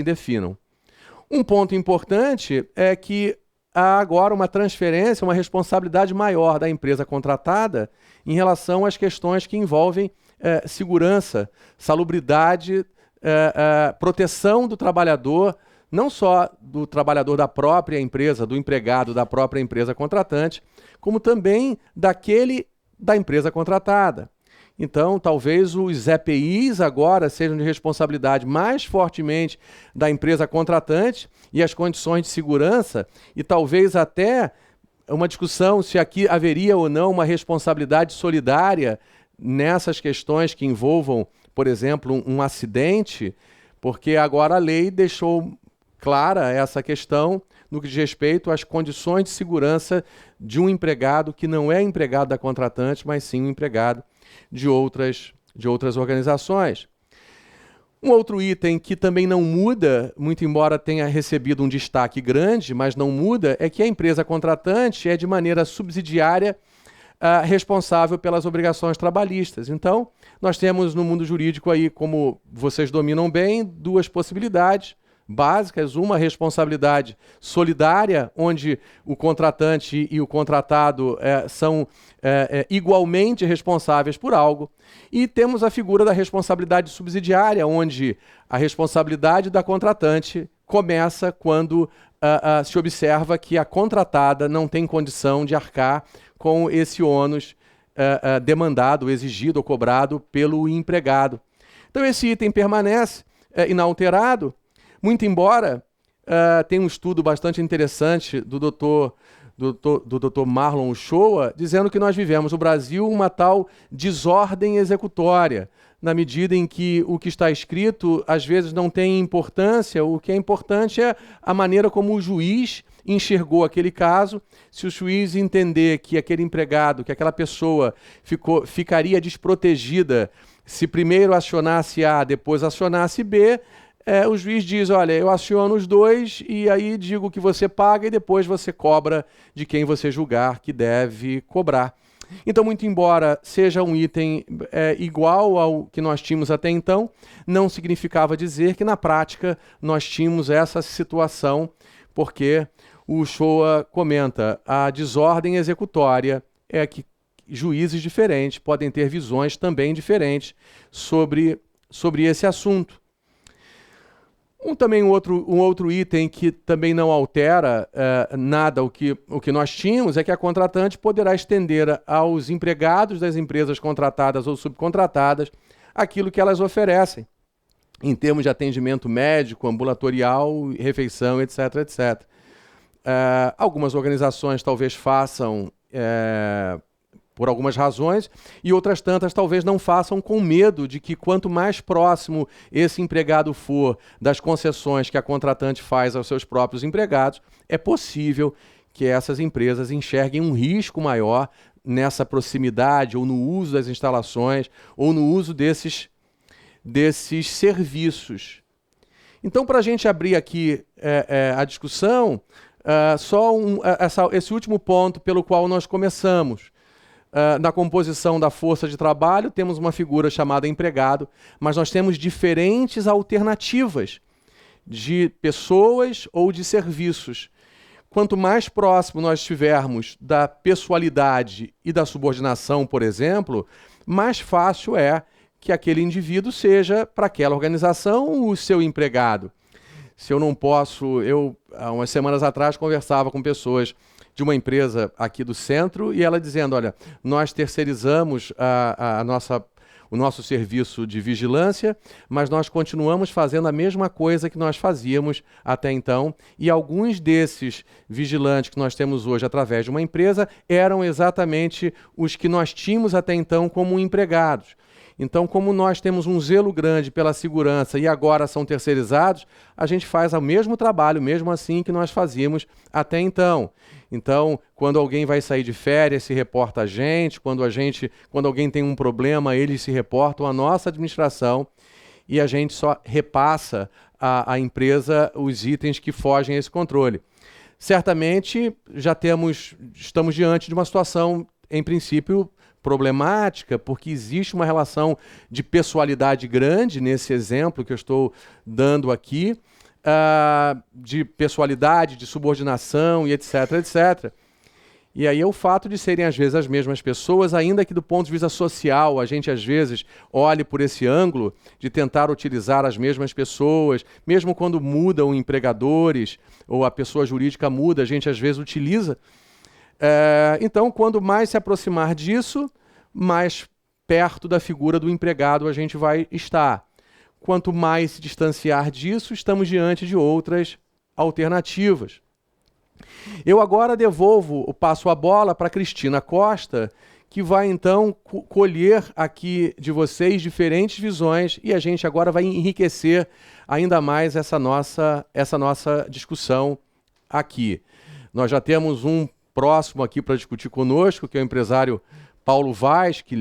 definam. Um ponto importante é que há agora uma transferência, uma responsabilidade maior da empresa contratada em relação às questões que envolvem segurança, salubridade, proteção do trabalhador, não só do trabalhador da própria empresa, do empregado da própria empresa contratante, como também da empresa contratada. Então, talvez os EPIs agora sejam de responsabilidade mais fortemente da empresa contratante e as condições de segurança, e talvez até uma discussão se aqui haveria ou não uma responsabilidade solidária nessas questões que envolvam, por exemplo, um acidente, porque agora a lei deixou clara essa questão no que diz respeito às condições de segurança de um empregado que não é empregado da contratante, mas sim um empregado de outras organizações. Um outro item que também não muda, muito embora tenha recebido um destaque grande, mas não muda, é que a empresa contratante é de maneira subsidiária responsável pelas obrigações trabalhistas. Então, nós temos no mundo jurídico aí, como vocês dominam bem, duas possibilidades básicas: uma responsabilidade solidária, onde o contratante e o contratado são igualmente responsáveis por algo, e temos a figura da responsabilidade subsidiária, onde a responsabilidade da contratante começa quando se observa que a contratada não tem condição de arcar com esse ônus demandado, exigido ou cobrado pelo empregado. Então esse item permanece inalterado, muito embora tem um estudo bastante interessante do Dr. Marlon Uchoa, dizendo que nós vivemos no Brasil uma tal desordem executória, na medida em que o que está escrito às vezes não tem importância, o que é importante é a maneira como o juiz enxergou aquele caso. Se o juiz entender que aquele empregado, que aquela pessoa ficaria desprotegida se primeiro acionasse A, depois acionasse B, o juiz diz, olha, eu aciono os dois e aí digo que você paga e depois você cobra de quem você julgar que deve cobrar. Então, muito embora seja um item igual ao que nós tínhamos até então, não significava dizer que na prática nós tínhamos essa situação, porque o Uchoa comenta, a desordem executória é que juízes diferentes podem ter visões também diferentes sobre esse assunto. Um outro item que também não altera nada o que nós tínhamos é que a contratante poderá estender aos empregados das empresas contratadas ou subcontratadas aquilo que elas oferecem, em termos de atendimento médico, ambulatorial, refeição, etc, etc. Algumas organizações talvez façam por algumas razões, e outras tantas talvez não façam com medo de que quanto mais próximo esse empregado for das concessões que a contratante faz aos seus próprios empregados, é possível que essas empresas enxerguem um risco maior nessa proximidade, ou no uso das instalações, ou no uso desses serviços. Então, para a gente abrir aqui a discussão, esse último ponto pelo qual nós começamos. Na composição da força de trabalho, temos uma figura chamada empregado, mas nós temos diferentes alternativas de pessoas ou de serviços. Quanto mais próximo nós estivermos da pessoalidade e da subordinação, por exemplo, mais fácil é que aquele indivíduo seja, para aquela organização, o seu empregado. Se eu não posso... há umas semanas atrás, conversava com pessoas de uma empresa aqui do centro e ela dizendo, olha, nós terceirizamos o nosso serviço de vigilância, mas nós continuamos fazendo a mesma coisa que nós fazíamos até então, e alguns desses vigilantes que nós temos hoje através de uma empresa eram exatamente os que nós tínhamos até então como empregados. Então, como nós temos um zelo grande pela segurança e agora são terceirizados, a gente faz o mesmo trabalho, mesmo assim, que nós fazíamos até então. Então, quando alguém vai sair de férias, se reporta a gente, quando alguém tem um problema, eles se reportam à nossa administração e a gente só repassa à empresa os itens que fogem a esse controle. Certamente, estamos diante de uma situação, em princípio, problemática, porque existe uma relação de pessoalidade grande nesse exemplo que eu estou dando aqui, de pessoalidade, de subordinação e etc, etc. E aí é o fato de serem às vezes as mesmas pessoas, ainda que do ponto de vista social, a gente às vezes olhe por esse ângulo de tentar utilizar as mesmas pessoas, mesmo quando mudam empregadores ou a pessoa jurídica muda, a gente às vezes utiliza. Então, quando mais se aproximar disso, mais perto da figura do empregado a gente vai estar. Quanto mais se distanciar disso, estamos diante de outras alternativas. Eu agora passo a bola para Cristina Costa, que vai então colher aqui de vocês diferentes visões e a gente agora vai enriquecer ainda mais essa nossa discussão aqui. Nós já temos um próximo aqui para discutir conosco, que é o empresário Paulo Vaz, que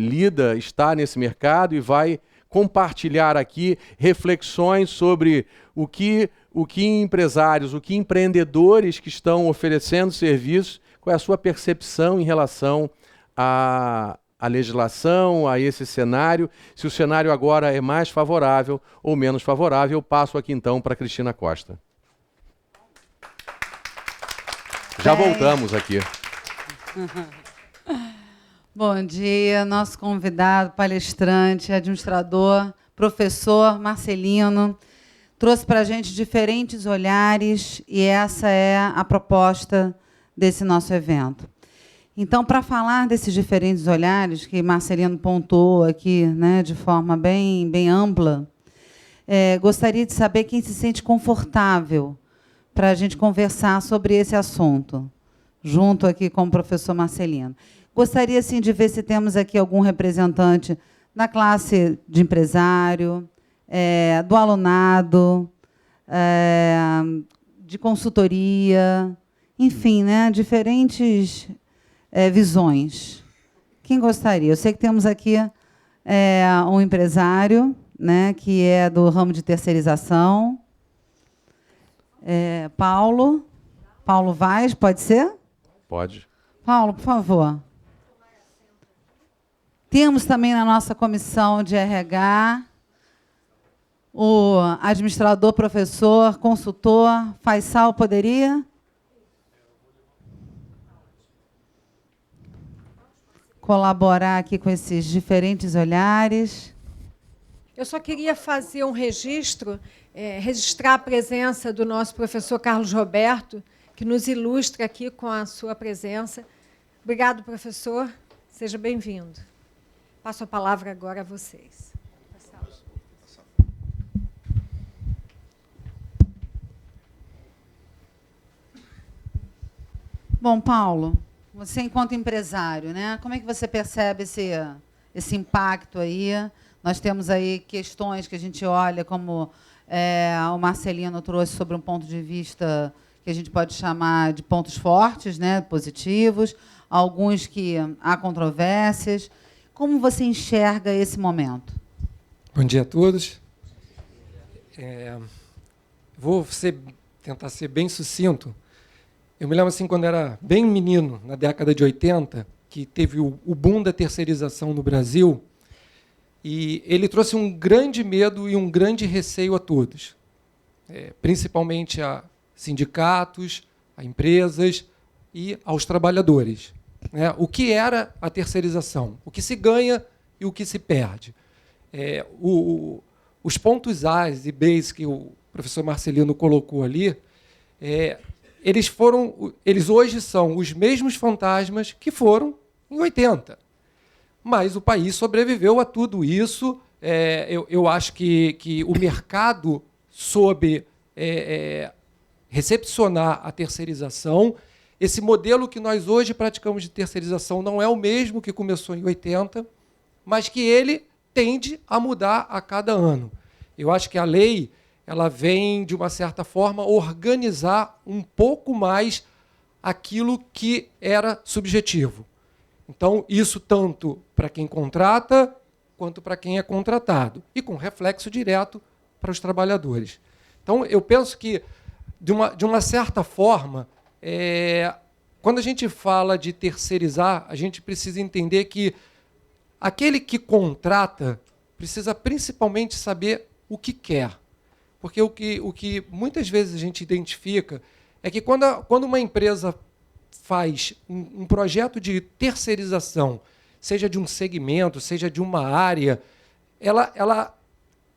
está nesse mercado e vai compartilhar aqui reflexões sobre o que empresários, o que empreendedores que estão oferecendo serviços, qual é a sua percepção em relação à legislação, a esse cenário, se o cenário agora é mais favorável ou menos favorável. Eu passo aqui então para Cristina Costa. Já voltamos aqui. Bom dia, nosso convidado, palestrante, administrador, professor Marcelino, trouxe para a gente diferentes olhares e essa é a proposta desse nosso evento. Então, para falar desses diferentes olhares que Marcelino pontuou aqui, né, de forma bem ampla, gostaria de saber quem se sente confortável para a gente conversar sobre esse assunto, junto aqui com o professor Marcelino. Gostaria, assim, de ver se temos aqui algum representante da classe de empresário, do alunado, de consultoria, enfim, né, diferentes visões. Quem gostaria? Eu sei que temos aqui um empresário, né, que é do ramo de terceirização. Paulo Vaz, pode ser? Pode. Paulo, por favor. Temos também na nossa comissão de RH o administrador, professor, consultor, Faisal, poderia? Colaborar aqui com esses diferentes olhares. Eu só queria fazer um registro, registrar a presença do nosso professor Carlos Roberto, que nos ilustra aqui com a sua presença. Obrigado, professor. Seja bem-vindo. Passo a palavra agora a vocês. Bom, Paulo, você enquanto empresário, né, como é que você percebe esse impacto aí? Nós temos aí questões que a gente olha, como o Marcelino trouxe sobre um ponto de vista que a gente pode chamar de pontos fortes, né, positivos, alguns que há controvérsias. Como você enxerga esse momento? Bom dia a todos. Vou tentar ser bem sucinto. Eu me lembro, assim, quando era bem menino, na década de 80, que teve o boom da terceirização no Brasil, e ele trouxe um grande medo e um grande receio a todos, principalmente a sindicatos, a empresas e aos trabalhadores. O que era a terceirização? O que se ganha e o que se perde? Os pontos A's e B's que o professor Marcelino colocou ali, eles hoje são os mesmos fantasmas que foram em 80. Mas o país sobreviveu a tudo isso. Eu acho que o mercado soube recepcionar a terceirização. Esse modelo que nós hoje praticamos de terceirização não é o mesmo que começou em 80, mas que ele tende a mudar a cada ano. Eu acho que a lei ela vem, de uma certa forma, organizar um pouco mais aquilo que era subjetivo. Então, isso tanto para quem contrata, quanto para quem é contratado, e com reflexo direto para os trabalhadores. Então, eu penso que, de uma certa forma, quando a gente fala de terceirizar, a gente precisa entender que aquele que contrata precisa principalmente saber o que quer. Porque o que muitas vezes a gente identifica é que quando uma empresa faz um projeto de terceirização, seja de um segmento, seja de uma área, ela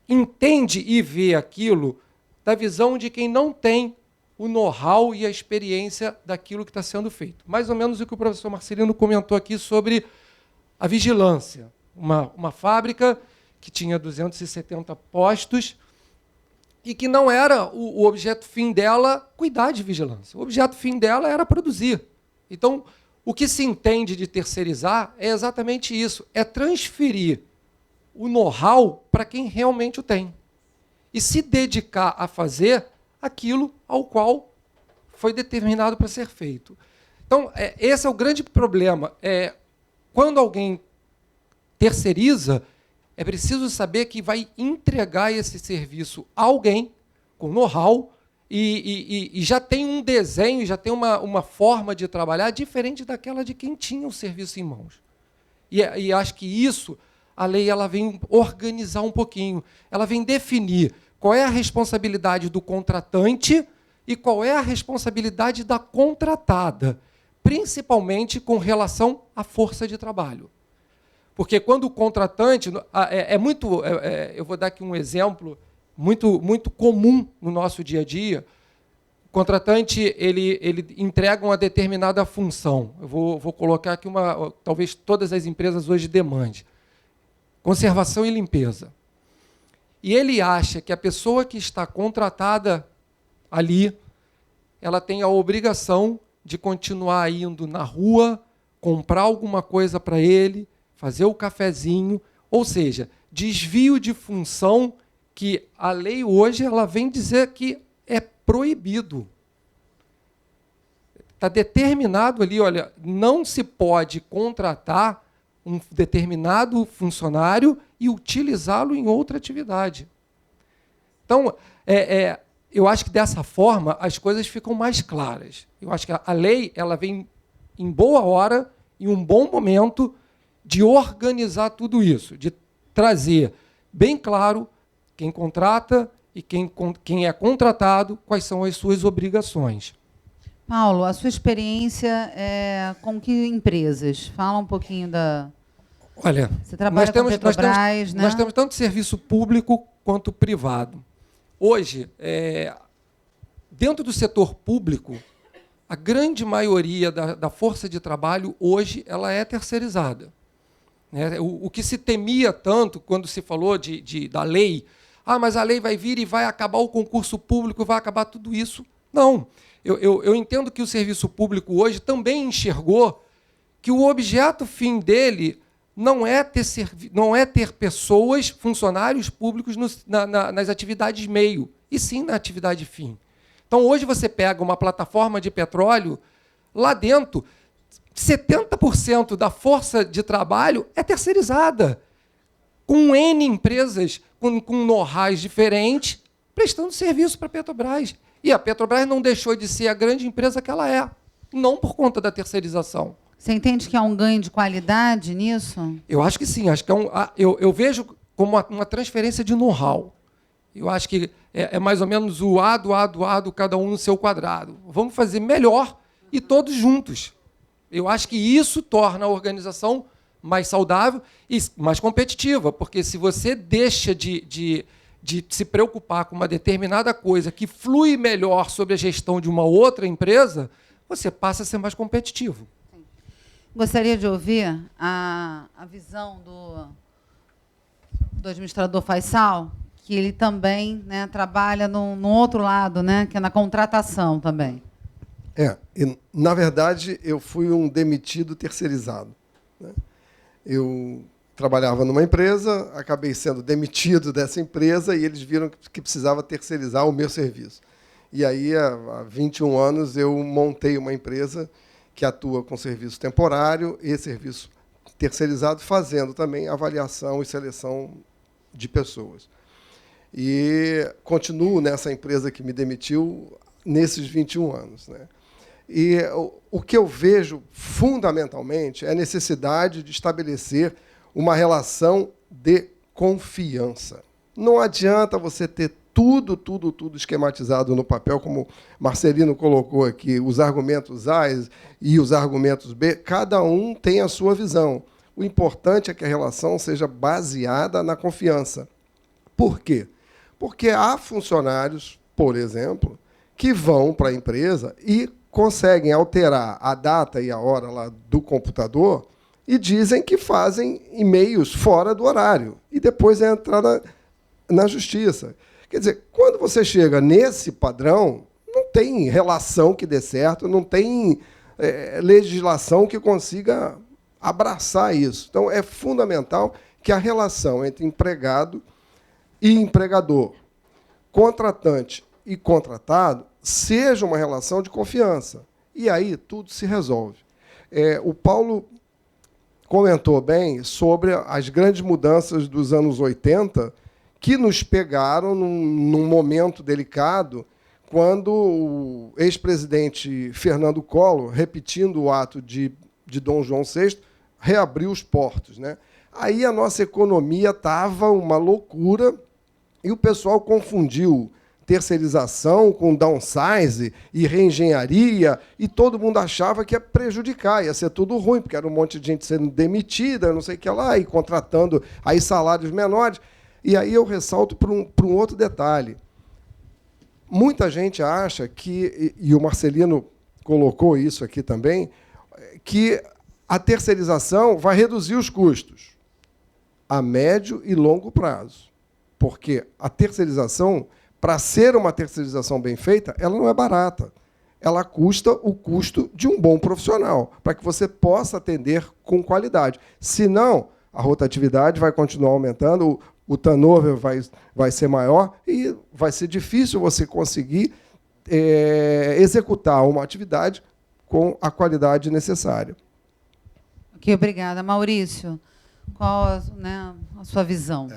entende e vê aquilo da visão de quem não tem o know-how e a experiência daquilo que está sendo feito. Mais ou menos o que o professor Marcelino comentou aqui sobre a vigilância. Uma fábrica que tinha 270 postos e que não era o objeto fim dela cuidar de vigilância. O objeto fim dela era produzir. Então, o que se entende de terceirizar é exatamente isso, é transferir o know-how para quem realmente o tem. E se dedicar a fazer aquilo ao qual foi determinado para ser feito. Então, esse é o grande problema. Quando alguém terceiriza, é preciso saber que vai entregar esse serviço a alguém com know-how e já tem um desenho, já tem uma forma de trabalhar diferente daquela de quem tinha o serviço em mãos. E acho que isso, a lei ela vem organizar um pouquinho, ela vem definir qual é a responsabilidade do contratante e qual é a responsabilidade da contratada, principalmente com relação à força de trabalho. Porque quando o contratante... eu vou dar aqui um exemplo muito comum no nosso dia a dia. O contratante ele entrega uma determinada função. Eu vou colocar aqui talvez todas as empresas hoje demandem. Conservação e limpeza. E ele acha que a pessoa que está contratada ali, ela tem a obrigação de continuar indo na rua, comprar alguma coisa para ele, fazer o cafezinho, ou seja, desvio de função que a lei hoje ela vem dizer que é proibido. Está determinado ali, olha, não se pode contratar um determinado funcionário e utilizá-lo em outra atividade. Então, eu acho que dessa forma as coisas ficam mais claras. Eu acho que a lei ela vem em boa hora, em um bom momento, de organizar tudo isso, de trazer bem claro quem contrata e quem é contratado, quais são as suas obrigações. Paulo, a sua experiência com que empresas? Fala um pouquinho da... Olha, você trabalha com Petrobras, né? Nós temos tanto serviço público quanto privado. Hoje, dentro do setor público, a grande maioria da força de trabalho hoje ela é terceirizada. O que se temia tanto quando se falou da lei, mas a lei vai vir e vai acabar o concurso público, vai acabar tudo isso. Não. Eu entendo que o serviço público hoje também enxergou que o objeto fim dele não é ter pessoas, funcionários públicos nas atividades meio, e sim na atividade fim. Então, hoje você pega uma plataforma de petróleo, lá dentro, 70% da força de trabalho é terceirizada, com N empresas, com know-hows diferentes, prestando serviço para a Petrobras. E a Petrobras não deixou de ser a grande empresa que ela é, não por conta da terceirização. Você entende que há um ganho de qualidade nisso? Eu acho que sim. Acho que eu vejo como uma transferência de know-how. Eu acho que é mais ou menos o A do A do A do cada um no seu quadrado. Vamos fazer melhor e todos juntos. Eu acho que isso torna a organização mais saudável e mais competitiva, porque se você deixa de se preocupar com uma determinada coisa que flui melhor sobre a gestão de uma outra empresa, você passa a ser mais competitivo. Gostaria de ouvir a visão do administrador Faisal, que ele também, né, trabalha no outro lado, né, que é na contratação também. Na verdade, eu fui um demitido terceirizado, né? Eu trabalhava numa empresa, acabei sendo demitido dessa empresa e eles viram que precisava terceirizar o meu serviço. E aí, há 21 anos, eu montei uma empresa que atua com serviço temporário e serviço terceirizado, fazendo também avaliação e seleção de pessoas. E continuo nessa empresa que me demitiu nesses 21 anos, né? E o que eu vejo, fundamentalmente, é a necessidade de estabelecer uma relação de confiança. Não adianta você ter tudo esquematizado no papel, como Marcelino colocou aqui, os argumentos A e os argumentos B, cada um tem a sua visão. O importante é que a relação seja baseada na confiança. Por quê? Porque há funcionários, por exemplo, que vão para a empresa e conseguem alterar a data e a hora lá do computador e dizem que fazem e-mails fora do horário e depois entrar na justiça. Quer dizer, quando você chega nesse padrão, não tem relação que dê certo, não tem legislação que consiga abraçar isso. Então, é fundamental que a relação entre empregado e empregador, contratante e contratado, seja uma relação de confiança. E aí tudo se resolve. O Paulo comentou bem sobre as grandes mudanças dos anos 80, que nos pegaram num momento delicado, quando o ex-presidente Fernando Collor, repetindo o ato de Dom João VI, reabriu os portos, né? Aí a nossa economia estava uma loucura e o pessoal confundiu terceirização com downsize e reengenharia, e todo mundo achava que ia prejudicar, ia ser tudo ruim, porque era um monte de gente sendo demitida, não sei o que lá, e contratando aí salários menores. E aí eu ressalto para um outro detalhe. Muita gente acha que, e o Marcelino colocou isso aqui também, que a terceirização vai reduzir os custos a médio e longo prazo. Porque a terceirização, para ser uma terceirização bem feita, ela não é barata. ela custa o custo de um bom profissional, para que você possa atender com qualidade. Senão, a rotatividade vai continuar aumentando, o turnover vai ser maior e vai ser difícil você conseguir executar uma atividade com a qualidade necessária. Ok, obrigada. Maurício, qual, né, a sua visão?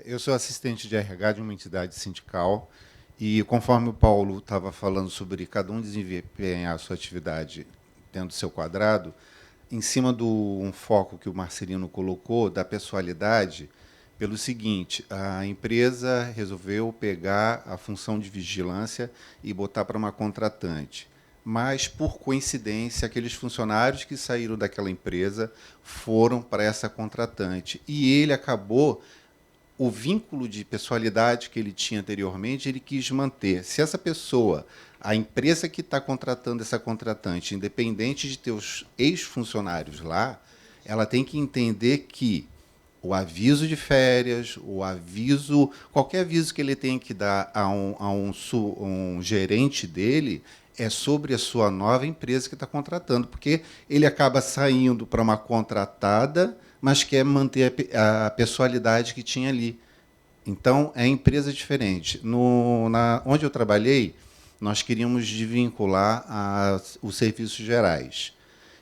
Eu sou assistente de RH de uma entidade sindical e, conforme o Paulo estava falando sobre cada um desempenhar a sua atividade dentro do seu quadrado, em cima de um foco que o Marcelino colocou, da pessoalidade, pelo seguinte: a empresa resolveu pegar a função de vigilância e botar para uma contratante. Mas, por coincidência, aqueles funcionários que saíram daquela empresa foram para essa contratante. E ele acabou, o vínculo de pessoalidade que ele tinha anteriormente, ele quis manter. Se essa pessoa, a empresa que está contratando essa contratante, independente de ter os ex-funcionários lá, ela tem que entender que o aviso de férias, qualquer aviso que ele tem que dar a um gerente dele é sobre a sua nova empresa que está contratando, porque ele acaba saindo para uma contratada, mas quer manter a pessoalidade que tinha ali. Então, é empresa diferente. Onde eu trabalhei, nós queríamos desvincular os serviços gerais.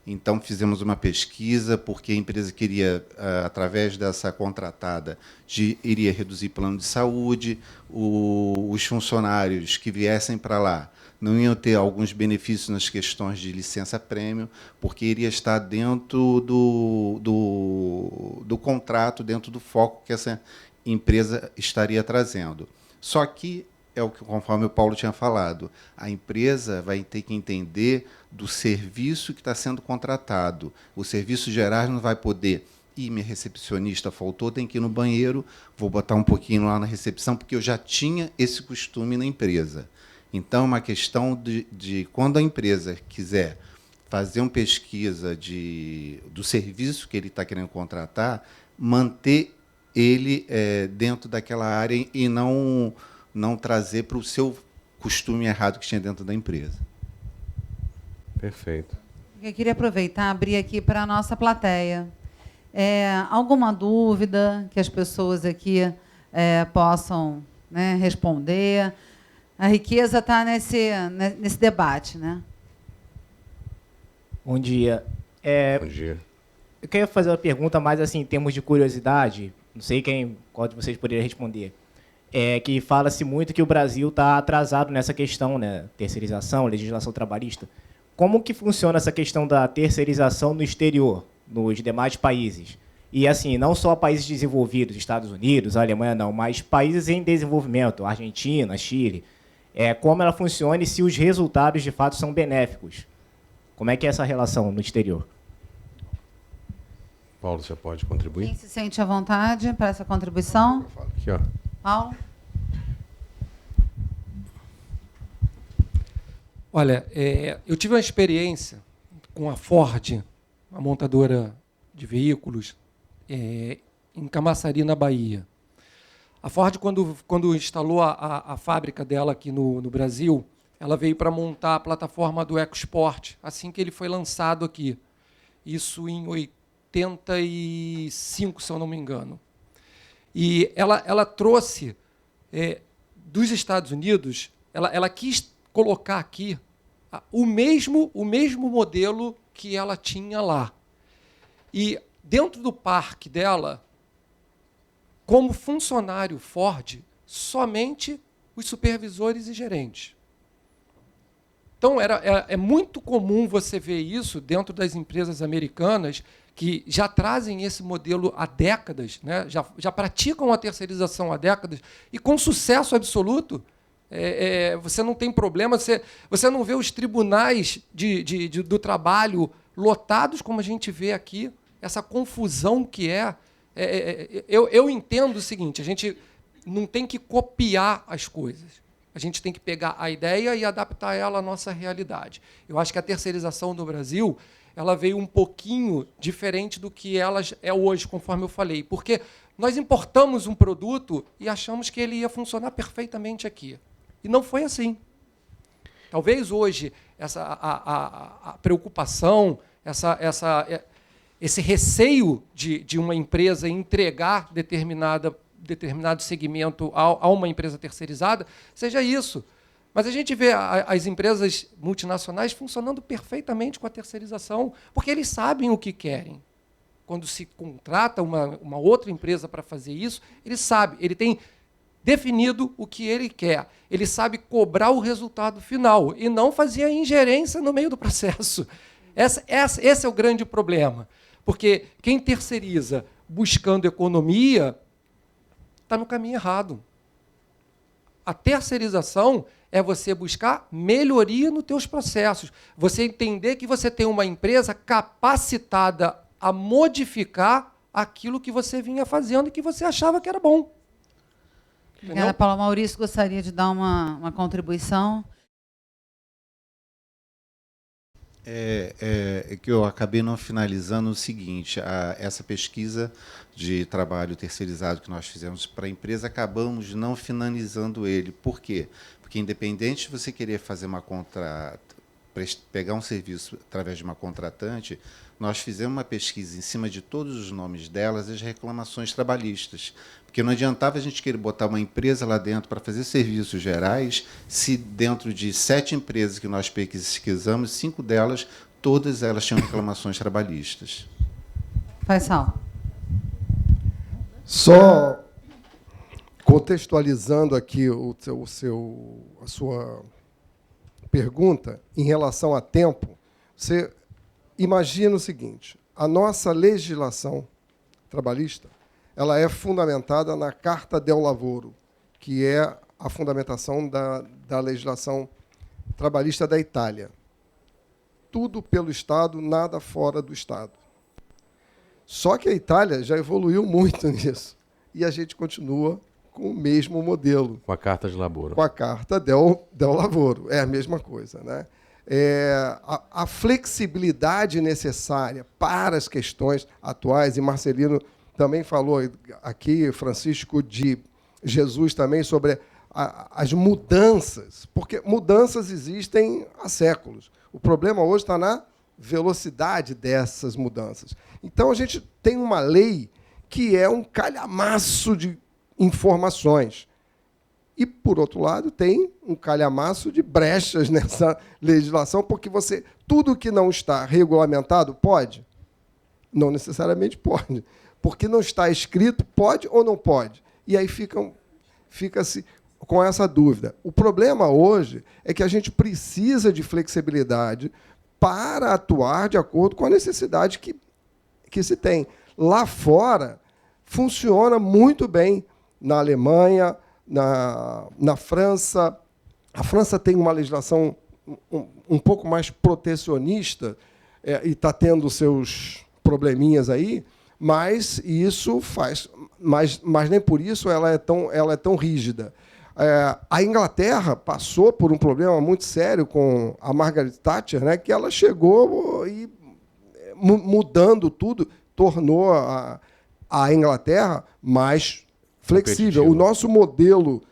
Então, fizemos uma pesquisa, porque a empresa queria, através dessa contratada, iria reduzir plano de saúde, os funcionários que viessem para lá não iam ter alguns benefícios nas questões de licença-prêmio, porque iria estar dentro do contrato, dentro do foco que essa empresa estaria trazendo. Só que, conforme o Paulo tinha falado, a empresa vai ter que entender do serviço que está sendo contratado. O serviço geral não vai poder: minha recepcionista faltou, tem que ir no banheiro, vou botar um pouquinho lá na recepção, porque eu já tinha esse costume na empresa. Então, é uma questão de quando a empresa quiser fazer uma pesquisa do serviço que ele está querendo contratar, manter ele dentro daquela área e não trazer para o seu costume errado que tinha dentro da empresa. Perfeito. Eu queria aproveitar, abrir aqui para a nossa plateia. Alguma dúvida que as pessoas aqui possam, né, responder? A riqueza está nesse debate, né? Bom dia. Bom dia. Eu queria fazer uma pergunta mais assim, em termos de curiosidade. Não sei qual de vocês poderia responder. Que fala-se muito que o Brasil está atrasado nessa questão, né? Terceirização, legislação trabalhista. Como que funciona essa questão da terceirização no exterior, nos demais países? E, assim, não só países desenvolvidos, Estados Unidos, Alemanha, não, mas países em desenvolvimento, Argentina, Chile. Como ela funciona e se os resultados, de fato, são benéficos. Como é que é essa relação no exterior? Paulo, você pode contribuir? Quem se sente à vontade para essa contribuição? Aqui, ó. Paulo? Olha, eu tive uma experiência com a Ford, uma montadora de veículos, em Camaçari, na Bahia. A Ford, quando instalou a fábrica dela aqui no Brasil, ela veio para montar a plataforma do EcoSport, assim que ele foi lançado aqui. Isso em 85, se eu não me engano. E ela trouxe dos Estados Unidos, ela quis colocar aqui o mesmo modelo que ela tinha lá. E dentro do parque dela, como funcionário Ford, somente os supervisores e gerentes. Então, é muito comum você ver isso dentro das empresas americanas, que já trazem esse modelo há décadas, né? já praticam a terceirização há décadas, e com sucesso absoluto. Você não tem problema, você não vê os tribunais do trabalho lotados, como a gente vê aqui, essa confusão que é. Eu entendo o seguinte: a gente não tem que copiar as coisas. A gente tem que pegar a ideia e adaptar ela à nossa realidade. Eu acho que a terceirização no Brasil ela veio um pouquinho diferente do que ela é hoje, conforme eu falei. Porque nós importamos um produto e achamos que ele ia funcionar perfeitamente aqui. E não foi assim. Talvez hoje a preocupação, esse receio de uma empresa entregar determinado segmento a uma empresa terceirizada, seja isso. Mas a gente vê as empresas multinacionais funcionando perfeitamente com a terceirização, porque eles sabem o que querem. Quando se contrata uma outra empresa para fazer isso, ele sabe, ele tem definido o que ele quer. Ele sabe cobrar o resultado final e não fazer a ingerência no meio do processo. Esse é o grande problema. Porque quem terceiriza buscando economia está no caminho errado. A terceirização é você buscar melhoria nos teus processos. Você entender que você tem uma empresa capacitada a modificar aquilo que você vinha fazendo e que você achava que era bom. Obrigada, Paula. Maurício gostaria de dar uma contribuição. É que eu acabei não finalizando o seguinte, essa pesquisa de trabalho terceirizado que nós fizemos para a empresa, acabamos não finalizando ele. Por quê? Porque independente de você querer fazer pegar um serviço através de uma contratante, nós fizemos uma pesquisa em cima de todos os nomes delas e as reclamações trabalhistas. Porque não adiantava a gente querer botar uma empresa lá dentro para fazer serviços gerais, se dentro de 7 empresas que nós pesquisamos, 5 delas, todas elas tinham reclamações trabalhistas. Faisal. Só contextualizando aqui a sua pergunta em relação a tempo, você imagina o seguinte: a nossa legislação trabalhista ela é fundamentada na Carta del Lavoro, que é a fundamentação da legislação trabalhista da Itália. Tudo pelo Estado, nada fora do Estado. Só que a Itália já evoluiu muito nisso. E a gente continua com o mesmo modelo. Com a Carta de Lavoro. Com a Carta del Lavoro. É a mesma coisa, né? A flexibilidade necessária para as questões atuais, e Marcelino também falou aqui, Francisco de Jesus também, sobre as mudanças, porque mudanças existem há séculos. O problema hoje está na velocidade dessas mudanças. Então, a gente tem uma lei que é um calhamaço de informações. E, por outro lado, tem um calhamaço de brechas nessa legislação, porque tudo que não está regulamentado pode? Não necessariamente pode. Porque não está escrito, pode ou não pode? E aí fica-se com essa dúvida. O problema hoje é que a gente precisa de flexibilidade para atuar de acordo com a necessidade que se tem. Lá fora, funciona muito bem. Na Alemanha, na França. A França tem uma legislação um pouco mais protecionista e está tendo seus probleminhas aí, mas isso faz, mas nem por isso ela é tão rígida. A Inglaterra passou por um problema muito sério com a Margaret Thatcher, né, que ela chegou e, mudando tudo, tornou a Inglaterra mais flexível. O nosso modelo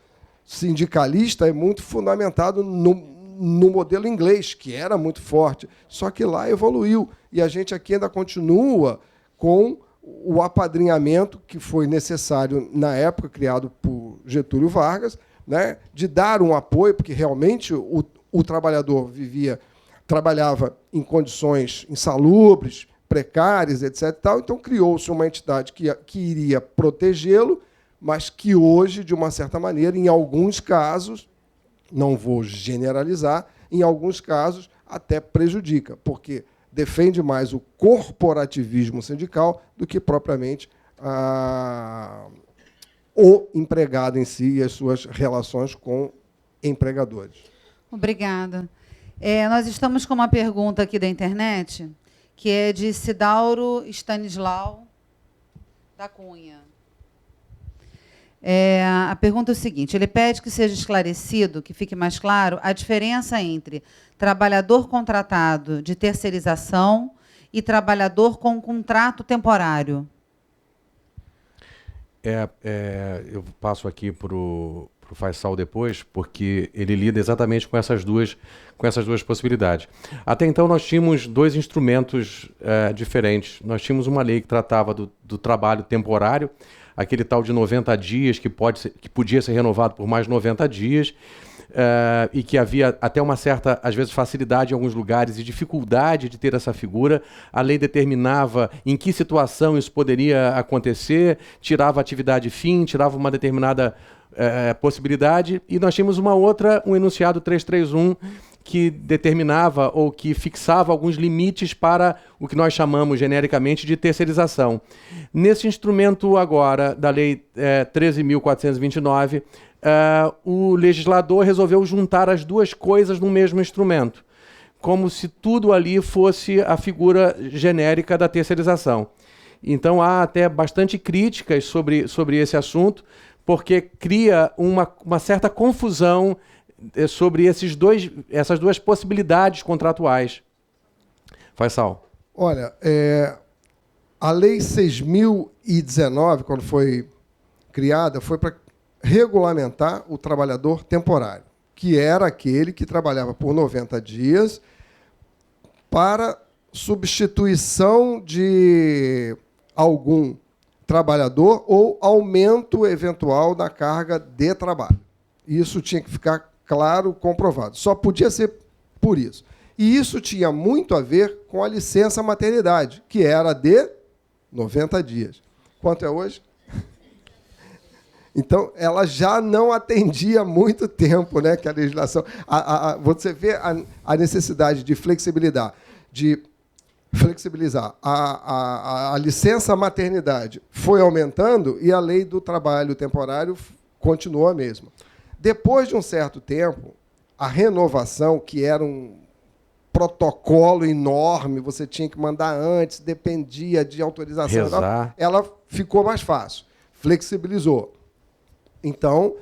sindicalista é muito fundamentado no modelo inglês, que era muito forte, só que lá evoluiu. E a gente aqui ainda continua com o apadrinhamento que foi necessário na época, criado por Getúlio Vargas, né, de dar um apoio, porque realmente o trabalhador trabalhava em condições insalubres, precárias, etc. Então, criou-se uma entidade que iria protegê-lo, mas que hoje, de uma certa maneira, em alguns casos, não vou generalizar, em alguns casos até prejudica, porque defende mais o corporativismo sindical do que propriamente o empregado em si e as suas relações com empregadores. Obrigada. Nós estamos com uma pergunta aqui da internet, que é de Cidauro Stanislau da Cunha. A pergunta é o seguinte: ele pede que seja esclarecido, que fique mais claro, a diferença entre trabalhador contratado de terceirização e trabalhador com contrato temporário. Eu passo aqui para o o Faisal depois, porque ele lida exatamente com essas duas possibilidades. Até então nós tínhamos dois instrumentos diferentes. Nós tínhamos uma lei que tratava do trabalho temporário, aquele tal de 90 dias que podia ser renovado por mais 90 dias, e que havia até uma certa, às vezes, facilidade em alguns lugares e dificuldade de ter essa figura. A lei determinava em que situação isso poderia acontecer, tirava a atividade fim, tirava uma determinada possibilidade, e nós tínhamos um enunciado 331, que determinava ou que fixava alguns limites para o que nós chamamos genericamente de terceirização. Nesse instrumento agora da Lei 13.429, o legislador resolveu juntar as duas coisas no mesmo instrumento, como se tudo ali fosse a figura genérica da terceirização. Então há até bastante críticas sobre esse assunto, porque cria uma certa confusão sobre essas duas possibilidades contratuais. Faisal. Olha, a Lei 6.019, quando foi criada, foi para regulamentar o trabalhador temporário, que era aquele que trabalhava por 90 dias para substituição de algum trabalhador ou aumento eventual da carga de trabalho. Isso tinha que ficar claro, comprovado. Só podia ser por isso. E isso tinha muito a ver com a licença maternidade, que era de 90 dias. Quanto é hoje? Então, ela já não atendia há muito tempo, né, que a legislação... você vê a necessidade de flexibilizar. A licença maternidade foi aumentando e a lei do trabalho temporário continuou a mesma. Depois de um certo tempo, a renovação, que era um protocolo enorme, você tinha que mandar antes, dependia de autorização, ela ficou mais fácil, flexibilizou. Então,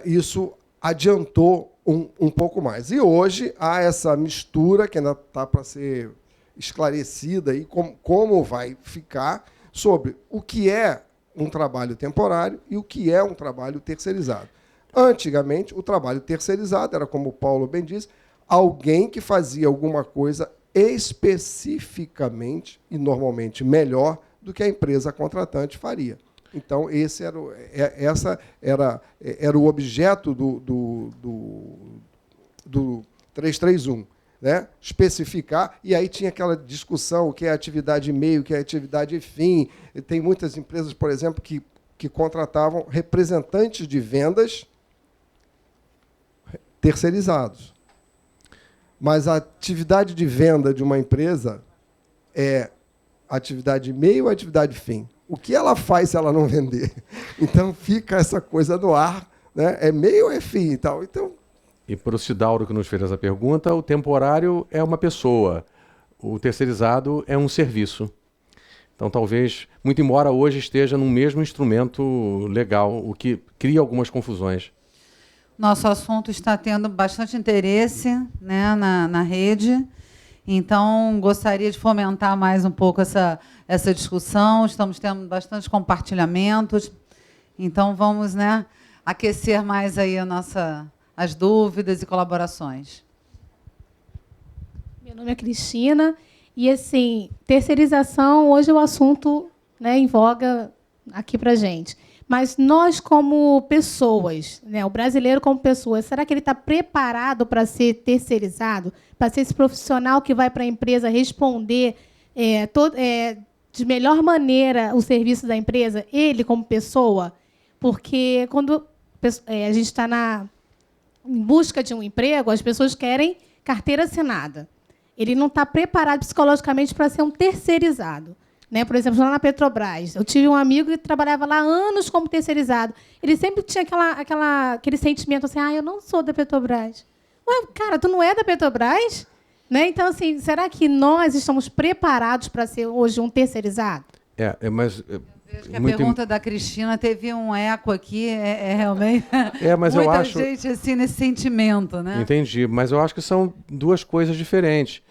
isso adiantou um pouco mais. E hoje há essa mistura, que ainda está para ser esclarecida, e como vai ficar, sobre o que é um trabalho temporário e o que é um trabalho terceirizado. Antigamente, o trabalho terceirizado era, como o Paulo bem disse, alguém que fazia alguma coisa especificamente e normalmente melhor do que a empresa contratante faria. Então, esse era o objeto do 331, né? Especificar, e aí tinha aquela discussão, o que é atividade meio, o que é atividade fim. E tem muitas empresas, por exemplo, que contratavam representantes de vendas terceirizados. Mas a atividade de venda de uma empresa é atividade meio ou atividade fim? O que ela faz se ela não vender? Então, fica essa coisa no ar, né? É meio ou é fim e tal. Então... E para o Cidauro, que nos fez essa pergunta, o temporário é uma pessoa, o terceirizado é um serviço. Então, talvez, muito embora hoje esteja no mesmo instrumento legal, o que cria algumas confusões. Nosso assunto está tendo bastante interesse, né, na rede. Então, gostaria de fomentar mais um pouco essa discussão. Estamos tendo bastante compartilhamentos. Então, vamos, né, aquecer mais aí as dúvidas e colaborações. Meu nome é Cristina. E, assim, terceirização hoje é o assunto, né, em voga aqui para a gente. Mas nós, como pessoas, né, o brasileiro como pessoa, será que ele está preparado para ser terceirizado? Para ser esse profissional que vai para a empresa responder de melhor maneira o serviço da empresa, ele como pessoa? Porque quando a gente está em busca de um emprego, as pessoas querem carteira assinada. Ele não está preparado psicologicamente para ser um terceirizado. Né? Por exemplo, lá na Petrobras, eu tive um amigo que trabalhava lá há anos como terceirizado. Ele sempre tinha aquele sentimento assim, eu não sou da Petrobras. Ué, cara, tu não é da Petrobras? Né? Então, assim, será que nós estamos preparados para ser hoje um terceirizado? Mas... Vejo que a pergunta da Cristina teve um eco aqui, realmente... mas muita eu acho... gente assim, nesse sentimento. Né? Entendi, mas eu acho que são duas coisas diferentes.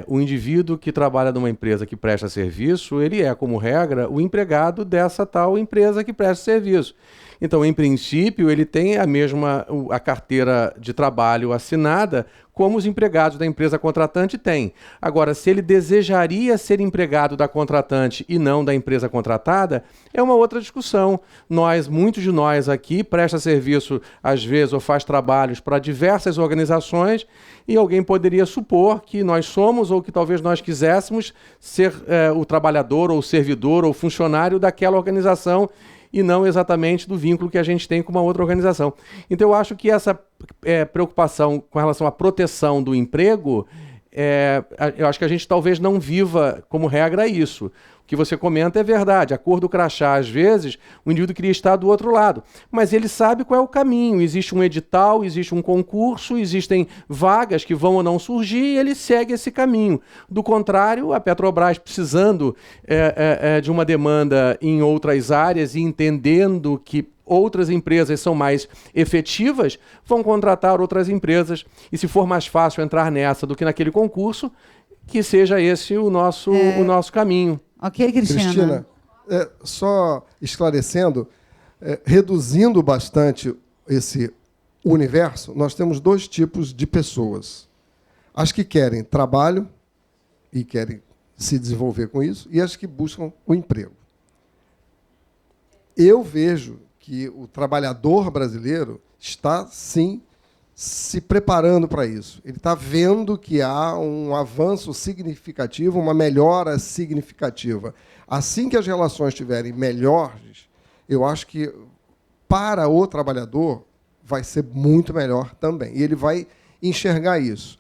O indivíduo que trabalha numa empresa que presta serviço, ele é, como regra, o empregado dessa tal empresa que presta serviço. Então, em princípio, ele tem a carteira de trabalho assinada como os empregados da empresa contratante têm. Agora, se ele desejaria ser empregado da contratante e não da empresa contratada, é uma outra discussão. Muitos de nós aqui presta serviço, às vezes, ou faz trabalhos para diversas organizações, e alguém poderia supor que nós somos, ou que talvez nós quiséssemos ser o trabalhador, ou servidor, ou funcionário daquela organização, e não exatamente do vínculo que a gente tem com uma outra organização. Então, eu acho que essa preocupação com relação à proteção do emprego, eu acho que a gente talvez não viva como regra isso. O que você comenta é verdade. A cor do crachá, às vezes, o indivíduo queria estar do outro lado. Mas ele sabe qual é o caminho. Existe um edital, existe um concurso, existem vagas que vão ou não surgir e ele segue esse caminho. Do contrário, a Petrobras, precisando de uma demanda em outras áreas e entendendo que outras empresas são mais efetivas, vão contratar outras empresas. E se for mais fácil entrar nessa do que naquele concurso, que seja esse o nosso caminho. Ok, Cristina? Só esclarecendo, reduzindo bastante esse universo, nós temos 2 tipos de pessoas. As que querem trabalho e querem se desenvolver com isso, e as que buscam o emprego. Eu vejo que o trabalhador brasileiro está, sim, se preparando para isso. Ele está vendo que há um avanço significativo, uma melhora significativa. Assim que as relações estiverem melhores, eu acho que, para o trabalhador, vai ser muito melhor também. E ele vai enxergar isso.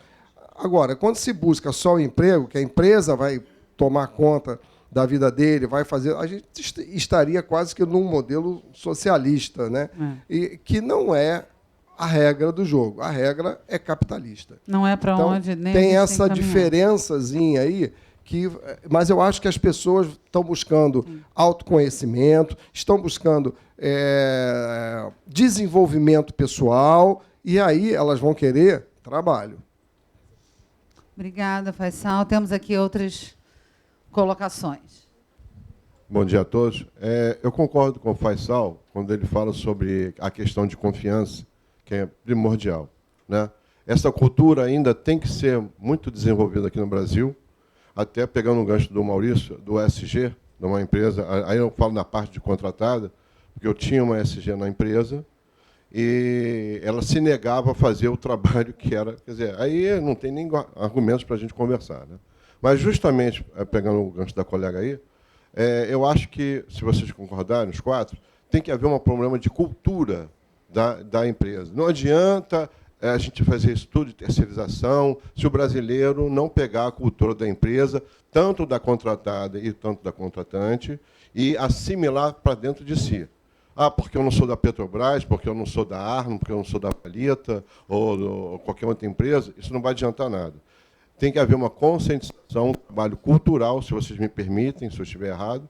Agora, quando se busca só o emprego, que a empresa vai tomar conta da vida dele, vai fazer... A gente estaria quase que num modelo socialista, né? E que não é a regra do jogo. A regra é capitalista. Não é para então, onde nem tem essa diferençazinha aí, mas eu acho que as pessoas estão buscando autoconhecimento, estão buscando desenvolvimento pessoal, e aí elas vão querer trabalho. Obrigada, Faisal. Temos aqui outras colocações. Bom dia a todos. Eu concordo com o Faisal quando ele fala sobre a questão de confiança, que é primordial, né? Essa cultura ainda tem que ser muito desenvolvida aqui no Brasil, até pegando um gancho do Maurício, do ESG, de uma empresa, aí eu falo na parte de contratada, porque eu tinha uma ESG na empresa, e ela se negava a fazer o trabalho que era... Quer dizer, aí não tem nem argumentos para a gente conversar, né? Mas, justamente, pegando o gancho da colega aí, eu acho que, se vocês concordarem, os 4, tem que haver um problema de cultura da empresa. Não adianta a gente fazer estudo de terceirização se o brasileiro não pegar a cultura da empresa, tanto da contratada e tanto da contratante, e assimilar para dentro de si. Porque eu não sou da Petrobras, porque eu não sou da Arno, porque eu não sou da Palita, ou qualquer outra empresa, isso não vai adiantar nada. Tem que haver uma conscientização, um trabalho cultural, se vocês me permitem, se eu estiver errado,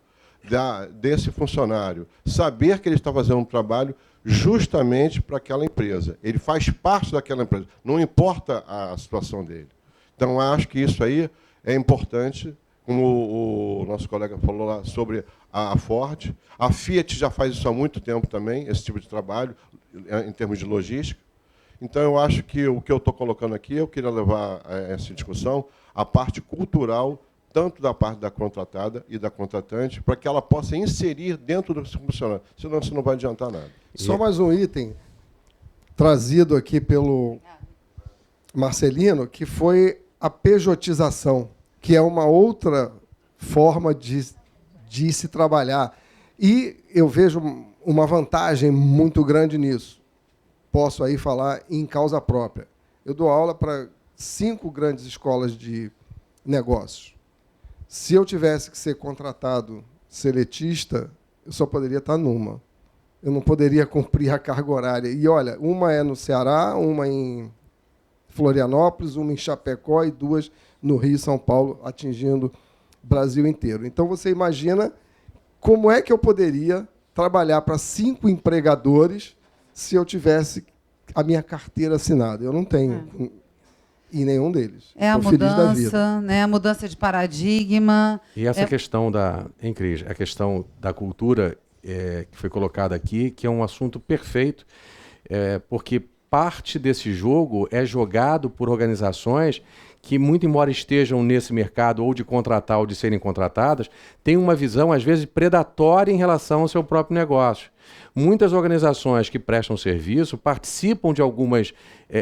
desse funcionário. Saber que ele está fazendo um trabalho justamente para aquela empresa. Ele faz parte daquela empresa, não importa a situação dele. Então, acho que isso aí é importante, como o nosso colega falou lá sobre a Ford. A Fiat já faz isso há muito tempo também, esse tipo de trabalho, em termos de logística. Então, eu acho que o que eu estou colocando aqui, eu queria levar a essa discussão a parte cultural, tanto da parte da contratada e da contratante, para que ela possa inserir dentro do funcionário. Senão, isso não vai adiantar nada. Só mais um item trazido aqui pelo Marcelino, que foi a pejotização, que é uma outra forma de se trabalhar. E eu vejo uma vantagem muito grande nisso. Posso aí falar em causa própria. Eu dou aula para 5 grandes escolas de negócios. Se eu tivesse que ser contratado seletista, eu só poderia estar numa. Eu não poderia cumprir a carga horária. E, olha, uma é no Ceará, uma em Florianópolis, uma em Chapecó e 2 no Rio e São Paulo, atingindo o Brasil inteiro. Então, você imagina como é que eu poderia trabalhar para 5 empregadores se eu tivesse a minha carteira assinada. Eu não tenho em nenhum deles. É a mudança, né? A mudança de paradigma. E essa questão Cris, a questão da cultura que foi colocado aqui, que é um assunto perfeito, porque parte desse jogo é jogado por organizações que, muito embora estejam nesse mercado ou de contratar ou de serem contratadas, têm uma visão, às vezes, predatória em relação ao seu próprio negócio. Muitas organizações que prestam serviço participam de algumas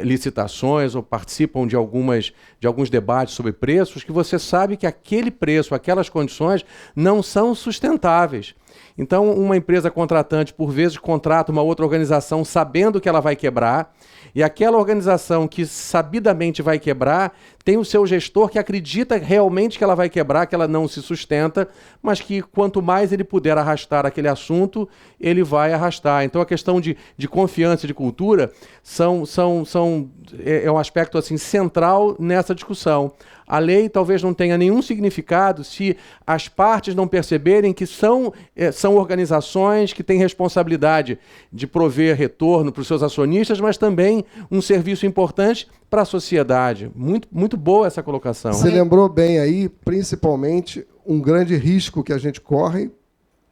licitações ou participam de alguns debates sobre preços que você sabe que aquele preço, aquelas condições não são sustentáveis. Então, uma empresa contratante, por vezes, contrata uma outra organização sabendo que ela vai quebrar, e aquela organização que sabidamente vai quebrar tem o seu gestor que acredita realmente que ela vai quebrar, que ela não se sustenta, mas que quanto mais ele puder arrastar aquele assunto, ele vai arrastar. Então, a questão de confiança e de cultura é um aspecto assim, central nessa discussão. A lei talvez não tenha nenhum significado se as partes não perceberem que são organizações que têm responsabilidade de prover retorno para os seus acionistas, mas também um serviço importante para a sociedade. Muito, muito boa essa colocação. Você lembrou bem aí, principalmente, um grande risco que a gente corre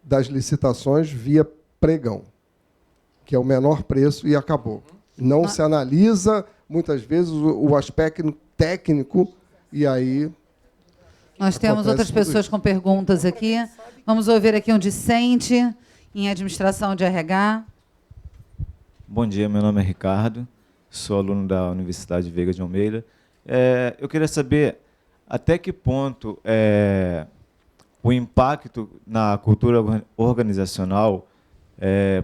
das licitações via pregão, que é o menor preço e acabou. Não se analisa, muitas vezes, o aspecto técnico. E aí... Nós temos outras pessoas com perguntas aqui. Vamos ouvir aqui um discente em administração de RH. Bom dia, meu nome é Ricardo, sou aluno da Universidade Veiga de Almeida. Eu queria saber até que ponto o impacto na cultura organizacional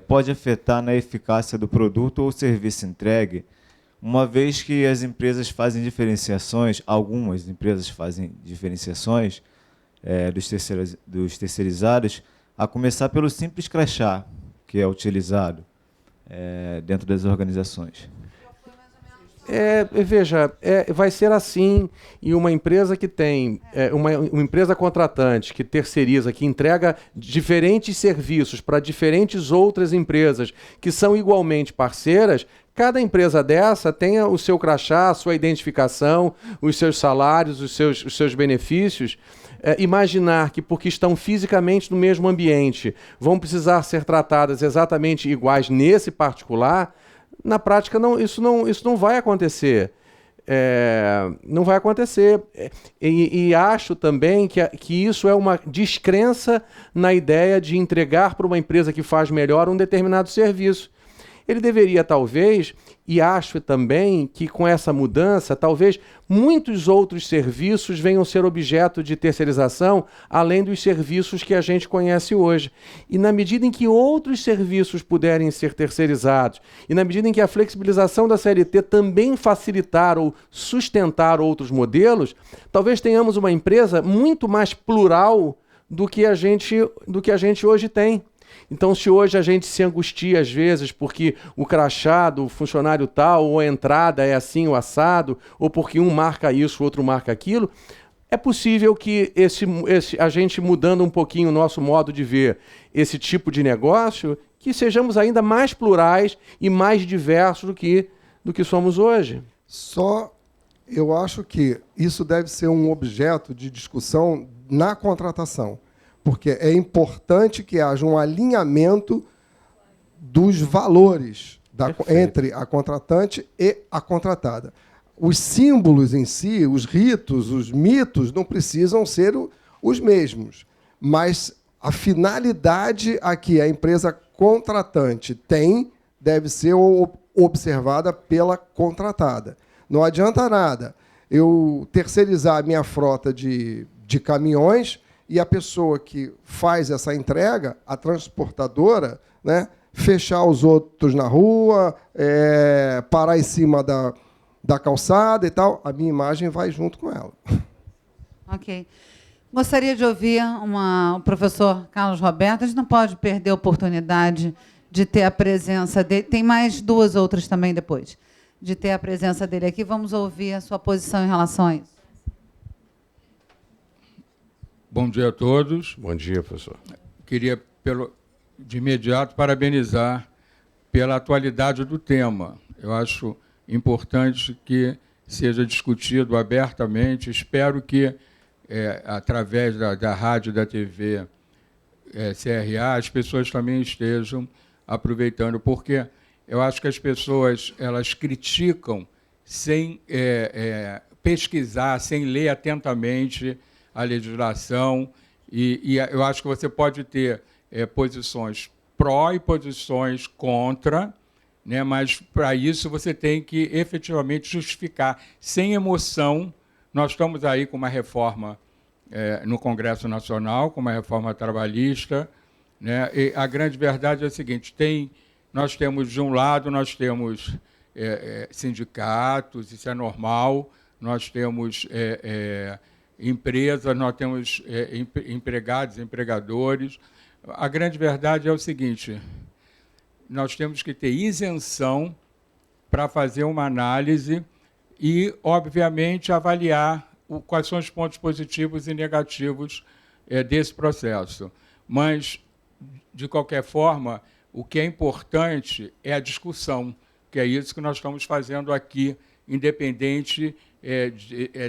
pode afetar na eficácia do produto ou serviço entregue, uma vez que as empresas fazem diferenciações, algumas empresas fazem diferenciações dos terceirizados, a começar pelo simples crachá que é utilizado dentro das organizações. Veja, vai ser assim, e uma empresa que tem, uma empresa contratante que terceiriza, que entrega diferentes serviços para diferentes outras empresas que são igualmente parceiras, cada empresa dessa tem o seu crachá, a sua identificação, os seus salários, os seus benefícios. Imaginar que, porque estão fisicamente no mesmo ambiente, vão precisar ser tratadas exatamente iguais nesse particular, na prática isso não vai acontecer. Não vai acontecer. E acho também que isso é uma descrença na ideia de entregar para uma empresa que faz melhor um determinado serviço. Ele deveria, talvez, e acho também que com essa mudança, talvez muitos outros serviços venham ser objeto de terceirização, além dos serviços que a gente conhece hoje. E na medida em que outros serviços puderem ser terceirizados, e na medida em que a flexibilização da CLT também facilitar ou sustentar outros modelos, talvez tenhamos uma empresa muito mais plural do que a gente hoje tem. Então, se hoje a gente se angustia às vezes porque o crachá do funcionário tal ou a entrada é assim, o assado, ou porque um marca isso, o outro marca aquilo, é possível que a gente mudando um pouquinho o nosso modo de ver esse tipo de negócio, que sejamos ainda mais plurais e mais diversos do que somos hoje. Eu acho que isso deve ser um objeto de discussão na contratação, porque é importante que haja um alinhamento dos valores entre a contratante e a contratada. Os símbolos em si, os ritos, os mitos, não precisam ser os mesmos, mas a finalidade a que a empresa contratante tem deve ser observada pela contratada. Não adianta nada eu terceirizar a minha frota de caminhões e a pessoa que faz essa entrega, a transportadora, né, fechar os outros na rua, parar em cima da calçada e tal, a minha imagem vai junto com ela. Ok. Gostaria de ouvir o professor Carlos Roberto. A gente não pode perder a oportunidade de ter a presença dele. Tem mais duas outras também depois. De ter a presença dele aqui. Vamos ouvir a sua posição em relação a isso. Bom dia a todos. Bom dia, professor. Queria, de imediato, parabenizar pela atualidade do tema. Eu acho importante que seja discutido abertamente. Espero que, através da rádio e da TV, CRA, as pessoas também estejam aproveitando, porque eu acho que as pessoas elas criticam sem pesquisar, sem ler atentamente a legislação, e eu acho que você pode ter posições pró e posições contra, né? Mas, para isso, você tem que efetivamente justificar, sem emoção. Nós estamos aí com uma reforma no Congresso Nacional, com uma reforma trabalhista, né? E a grande verdade é a seguinte, nós temos, de um lado, nós temos sindicatos, isso é normal, nós temos empresas, nós temos empregados, empregadores. A grande verdade é o seguinte, nós temos que ter isenção para fazer uma análise e, obviamente, avaliar quais são os pontos positivos e negativos desse processo. Mas, de qualquer forma, o que é importante é a discussão, que é isso que nós estamos fazendo aqui, independente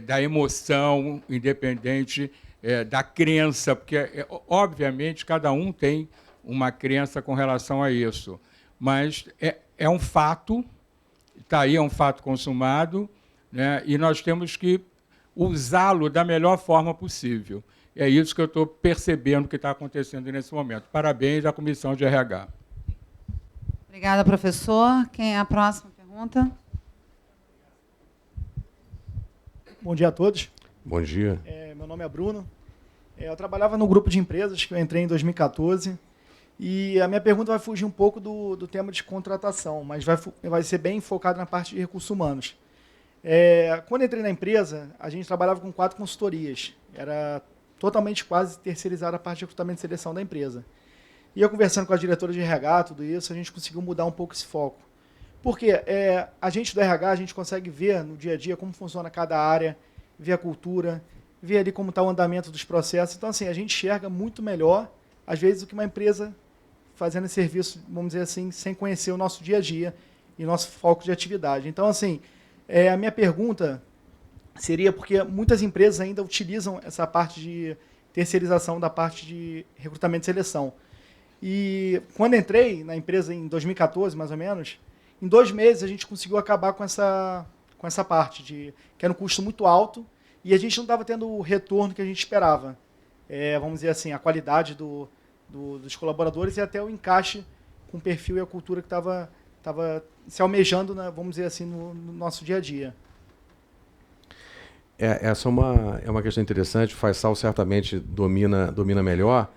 da emoção, independente da crença, porque, obviamente, cada um tem uma crença com relação a isso. Mas é um fato, está aí, é um fato consumado, né? E nós temos que usá-lo da melhor forma possível. É isso que eu estou percebendo que está acontecendo nesse momento. Parabéns à Comissão de RH. Obrigada, professor. Quem é a próxima pergunta? Bom dia a todos. Bom dia. Meu nome é Bruno. Eu trabalhava no grupo de empresas que eu entrei em 2014 e a minha pergunta vai fugir um pouco do tema de contratação, mas vai ser bem focado na parte de recursos humanos. Quando entrei na empresa, a gente trabalhava com 4 consultorias. Era totalmente quase terceirizada a parte de recrutamento e seleção da empresa. E eu conversando com a diretora de RH, tudo isso, a gente conseguiu mudar um pouco esse foco. Porque a gente do RH, a gente consegue ver no dia a dia como funciona cada área, ver a cultura, ver ali como está o andamento dos processos. Então, assim, a gente enxerga muito melhor, às vezes, do que uma empresa fazendo esse serviço, vamos dizer assim, sem conhecer o nosso dia a dia e o nosso foco de atividade. Então, assim, a minha pergunta seria porque muitas empresas ainda utilizam essa parte de terceirização da parte de recrutamento e seleção. E quando entrei na empresa em 2014, mais ou menos, em 2 meses a gente conseguiu acabar com essa parte, que era um custo muito alto e a gente não estava tendo o retorno que a gente esperava. Vamos dizer assim, a qualidade dos colaboradores e até o encaixe com o perfil e a cultura que estava se almejando, vamos dizer assim, no nosso dia a dia. Essa é uma questão interessante, o Faisal certamente domina melhor.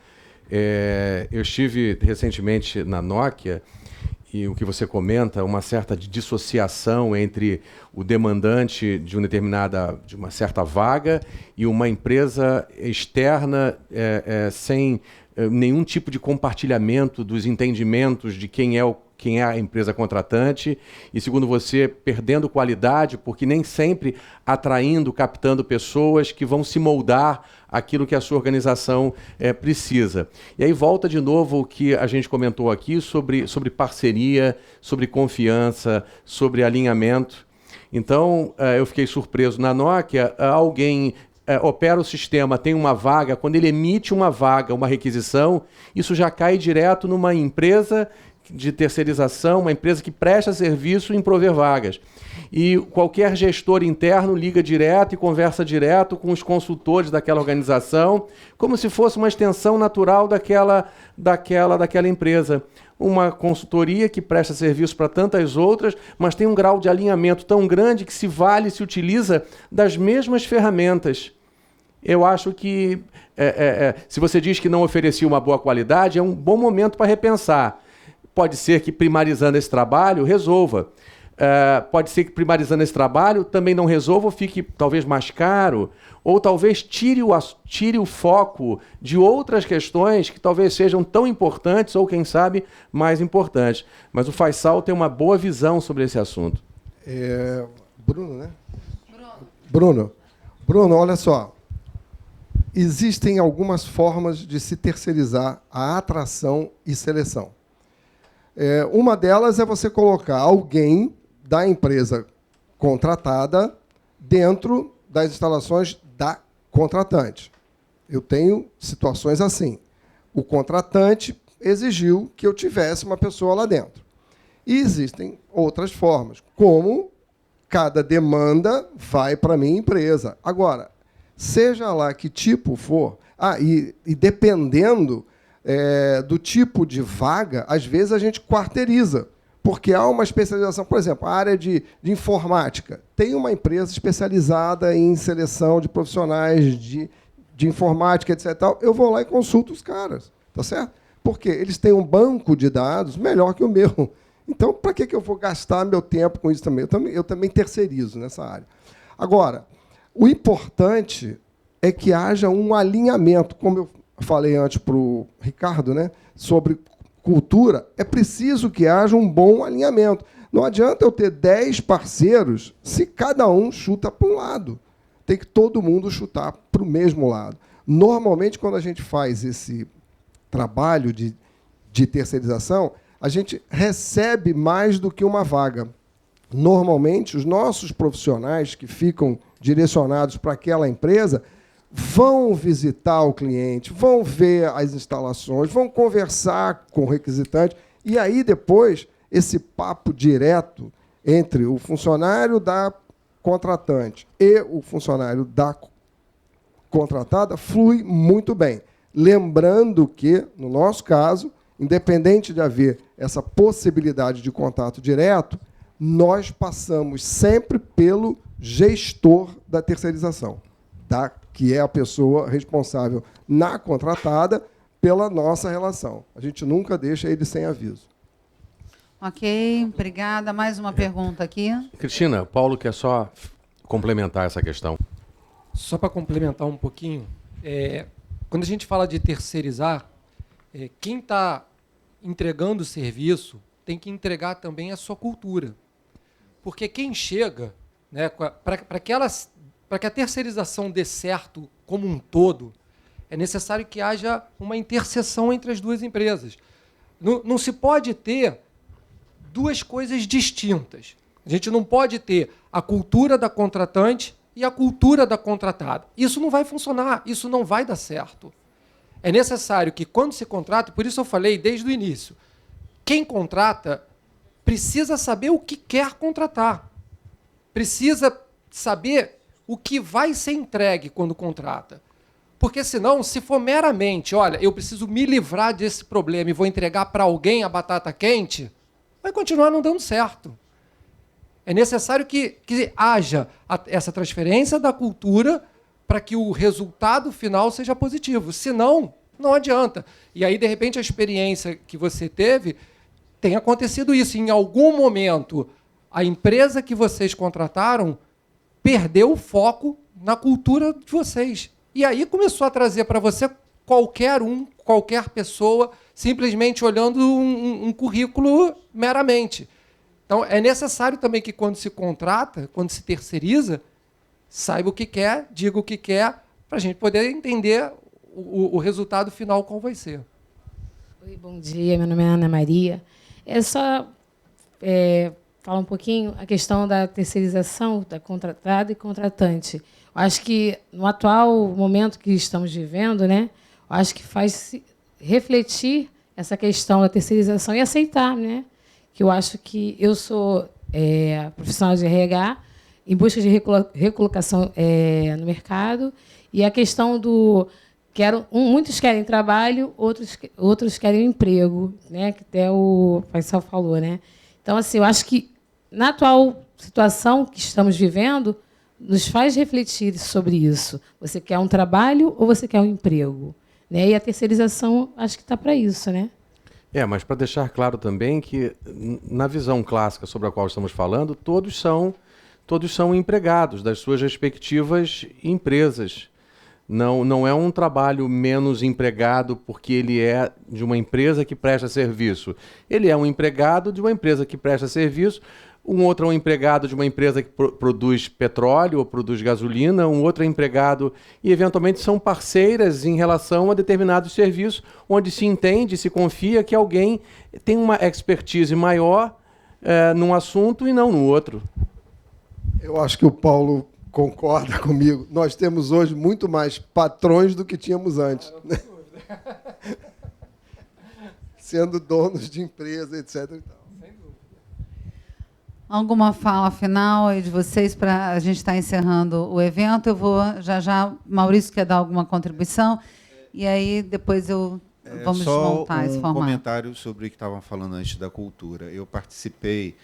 Eu estive recentemente na Nokia e o que você comenta, uma certa dissociação entre o demandante de uma certa vaga e uma empresa externa sem nenhum tipo de compartilhamento dos entendimentos de quem é a empresa contratante e, segundo você, perdendo qualidade, porque nem sempre atraindo, captando pessoas que vão se moldar aquilo que a sua organização precisa. E aí volta de novo o que a gente comentou aqui sobre parceria, sobre confiança, sobre alinhamento. Então, eu fiquei surpreso. Na Nokia, alguém opera o sistema, tem uma vaga, quando ele emite uma vaga, uma requisição, isso já cai direto numa empresa de terceirização, uma empresa que presta serviço em prover vagas. E qualquer gestor interno liga direto e conversa direto com os consultores daquela organização, como se fosse uma extensão natural daquela empresa. Uma consultoria que presta serviço para tantas outras, mas tem um grau de alinhamento tão grande que se utiliza das mesmas ferramentas. Eu acho que, se você diz que não oferecia uma boa qualidade, é um bom momento para repensar. Pode ser que primarizando esse trabalho resolva. Pode ser que primarizando esse trabalho também não resolva ou fique talvez mais caro, ou talvez tire o foco de outras questões que talvez sejam tão importantes ou, quem sabe, mais importantes. Mas o Faisal tem uma boa visão sobre esse assunto. Bruno, né? Bruno, olha só. Existem algumas formas de se terceirizar a atração e seleção. Uma delas é você colocar alguém da empresa contratada dentro das instalações da contratante. Eu tenho situações assim. o contratante exigiu que eu tivesse uma pessoa lá dentro. E existem outras formas, como cada demanda vai para a minha empresa. Agora, seja lá que tipo for, e dependendo do tipo de vaga, às vezes a gente quarteiriza, porque há uma especialização. Por exemplo, a área de informática. Tem uma empresa especializada em seleção de profissionais de informática, etc. Eu vou lá e consulto os caras, tá certo? Porque eles têm um banco de dados melhor que o meu. Então, para que eu vou gastar meu tempo com isso também? Eu também terceirizo nessa área. Agora, o importante é que haja um alinhamento, como eu falei antes para o Ricardo, né, sobre cultura, é preciso que haja um bom alinhamento. Não adianta eu ter 10 parceiros se cada um chuta para um lado. Tem que todo mundo chutar para o mesmo lado. Normalmente, quando a gente faz esse trabalho de terceirização, a gente recebe mais do que uma vaga. Normalmente, os nossos profissionais que ficam direcionados para aquela empresa vão visitar o cliente, vão ver as instalações, vão conversar com o requisitante, e aí, depois, esse papo direto entre o funcionário da contratante e o funcionário da contratada flui muito bem. Lembrando que, no nosso caso, independente de haver essa possibilidade de contato direto, nós passamos sempre pelo gestor da terceirização, tá? Que é a pessoa responsável na contratada pela nossa relação. A gente nunca deixa ele sem aviso. Ok, obrigada. Mais uma pergunta aqui. Cristina, Paulo quer só complementar essa questão. Só para complementar um pouquinho, quando a gente fala de terceirizar, quem está entregando o serviço tem que entregar também a sua cultura. Porque quem chega, né, para que a terceirização dê certo como um todo, é necessário que haja uma interseção entre as duas empresas. Não se pode ter duas coisas distintas. A gente não pode ter a cultura da contratante e a cultura da contratada. Isso não vai funcionar, isso não vai dar certo. É necessário que, quando se contrata, por isso eu falei desde o início, quem contrata precisa saber o que quer contratar. Precisa saber o que vai ser entregue quando contrata. Porque, senão, se for meramente, olha, eu preciso me livrar desse problema e vou entregar para alguém a batata quente, vai continuar não dando certo. É necessário que haja essa transferência da cultura para que o resultado final seja positivo. Senão, não adianta. E aí, de repente, a experiência que você teve tem acontecido isso. Em algum momento, a empresa que vocês contrataram perdeu o foco na cultura de vocês. E aí começou a trazer para você qualquer pessoa, simplesmente olhando um currículo meramente. Então, é necessário também que, quando se contrata, quando se terceiriza, saiba o que quer, diga o que quer, para a gente poder entender o resultado final qual vai ser. Oi, bom dia. Meu nome é Ana Maria. É só falar um pouquinho a questão da terceirização da contratada e contratante. Eu acho que, no atual momento que estamos vivendo, né, eu acho que faz refletir essa questão da terceirização e aceitar, né? Que eu acho que eu sou profissional de RH em busca de recolocação no mercado, e a questão do muitos querem trabalho, outros querem emprego, né? Que até o Faisal falou, né? Então, assim, eu acho que na atual situação que estamos vivendo nos faz refletir sobre isso. Você quer um trabalho ou você quer um emprego, né? E a terceirização acho que está para isso, né? Mas para deixar claro também que, na visão clássica sobre a qual estamos falando, todos são empregados das suas respectivas empresas. Não é um trabalho menos empregado porque ele é de uma empresa que presta serviço. Ele é um empregado de uma empresa que presta serviço, um outro é um empregado de uma empresa que produz petróleo ou produz gasolina, um outro é empregado, e eventualmente são parceiras em relação a determinados serviços, onde se entende, se confia que alguém tem uma expertise maior num assunto e não no outro. Eu acho que o Paulo concorda comigo. Nós temos hoje muito mais patrões do que tínhamos antes. sendo donos de empresa, etc. E tal. Alguma fala final aí de vocês para a gente estar encerrando o evento? Eu vou já. Maurício quer dar alguma contribuição? E aí depois vamos desmontar esse formato. Um comentário sobre o que estavam falando antes da cultura. Eu participei,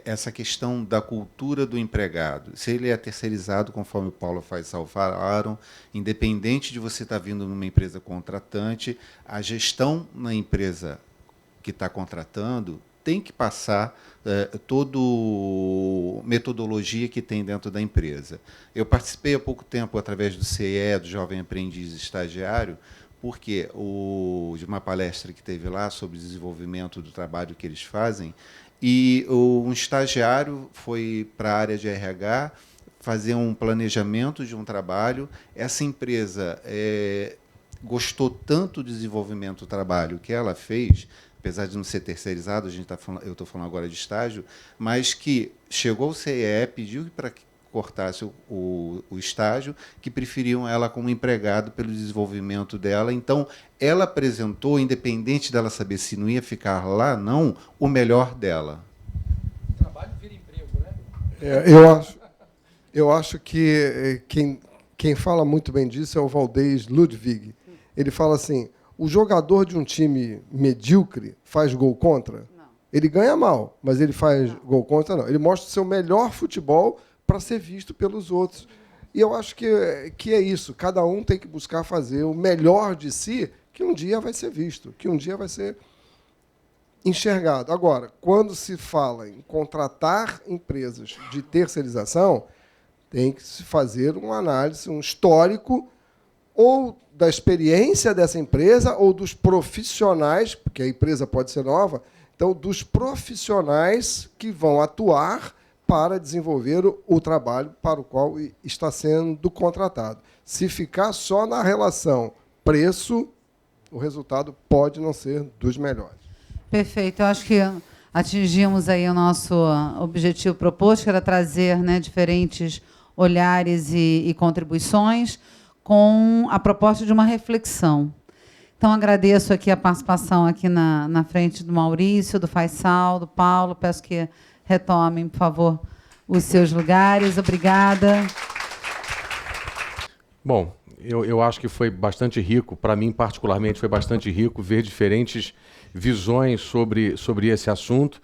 essa questão da cultura do empregado. Se ele é terceirizado, conforme o Paulo e Faisal falaram, independente de você estar vindo numa empresa contratante, a gestão na empresa que está contratando tem que passar toda a metodologia que tem dentro da empresa. Eu participei há pouco tempo, através do CIE, do Jovem Aprendiz Estagiário, porque de uma palestra que teve lá sobre o desenvolvimento do trabalho que eles fazem, e um estagiário foi para a área de RH fazer um planejamento de um trabalho. Essa empresa gostou tanto do desenvolvimento do trabalho que ela fez, apesar de não ser terceirizado, eu estou falando agora de estágio, mas que chegou o CIE, pediu para que cortasse o estágio, que preferiam ela como empregado pelo desenvolvimento dela. Então, ela apresentou, independente dela saber se não ia ficar lá, não, o melhor dela. Trabalho vira emprego, né? Eu acho que quem fala muito bem disso é o Valdez Ludwig. Ele fala assim: o jogador de um time medíocre faz gol contra? Não. Ele ganha mal, mas ele faz gol contra, não. Ele mostra o seu melhor futebol para ser visto pelos outros. E eu acho que é isso. Cada um tem que buscar fazer o melhor de si, que um dia vai ser visto, que um dia vai ser enxergado. Agora, quando se fala em contratar empresas de terceirização, tem que se fazer uma análise, um histórico, ou da experiência dessa empresa, ou dos profissionais, porque a empresa pode ser nova, então, dos profissionais que vão atuar para desenvolver o trabalho para o qual está sendo contratado. Se ficar só na relação preço, o resultado pode não ser dos melhores. Perfeito. Eu acho que atingimos aí o nosso objetivo proposto, que era trazer, né, diferentes olhares e contribuições com a proposta de uma reflexão. Então, agradeço aqui a participação aqui na frente do Maurício, do Faisal, do Paulo. Peço que retomem, por favor, os seus lugares. Obrigada. Bom, eu acho que foi bastante rico, para mim particularmente foi bastante rico ver diferentes visões sobre esse assunto.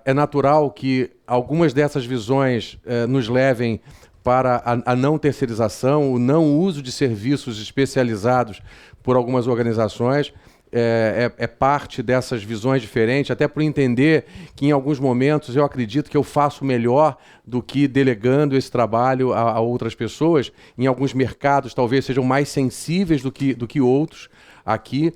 É natural que algumas dessas visões nos levem para a não terceirização, o não uso de serviços especializados por algumas organizações. É parte dessas visões diferentes, até por entender que, em alguns momentos, eu acredito que eu faço melhor do que delegando esse trabalho a outras pessoas. Em alguns mercados, talvez sejam mais sensíveis do que outros aqui.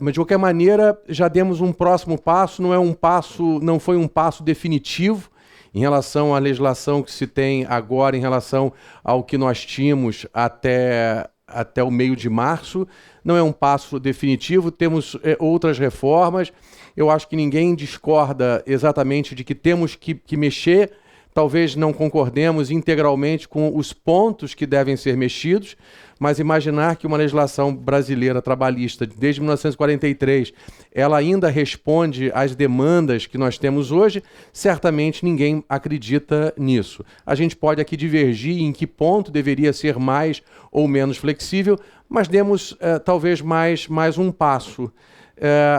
Mas, de qualquer maneira, já demos um próximo passo, não foi um passo definitivo em relação à legislação que se tem agora, em relação ao que nós tínhamos até o meio de março. Não é um passo definitivo, temos outras reformas. Eu acho que ninguém discorda exatamente de que temos que mexer. Talvez não concordemos integralmente com os pontos que devem ser mexidos, mas imaginar que uma legislação brasileira trabalhista, desde 1943, ela ainda responde às demandas que nós temos hoje, certamente ninguém acredita nisso. A gente pode aqui divergir em que ponto deveria ser mais ou menos flexível, mas demos talvez mais um passo.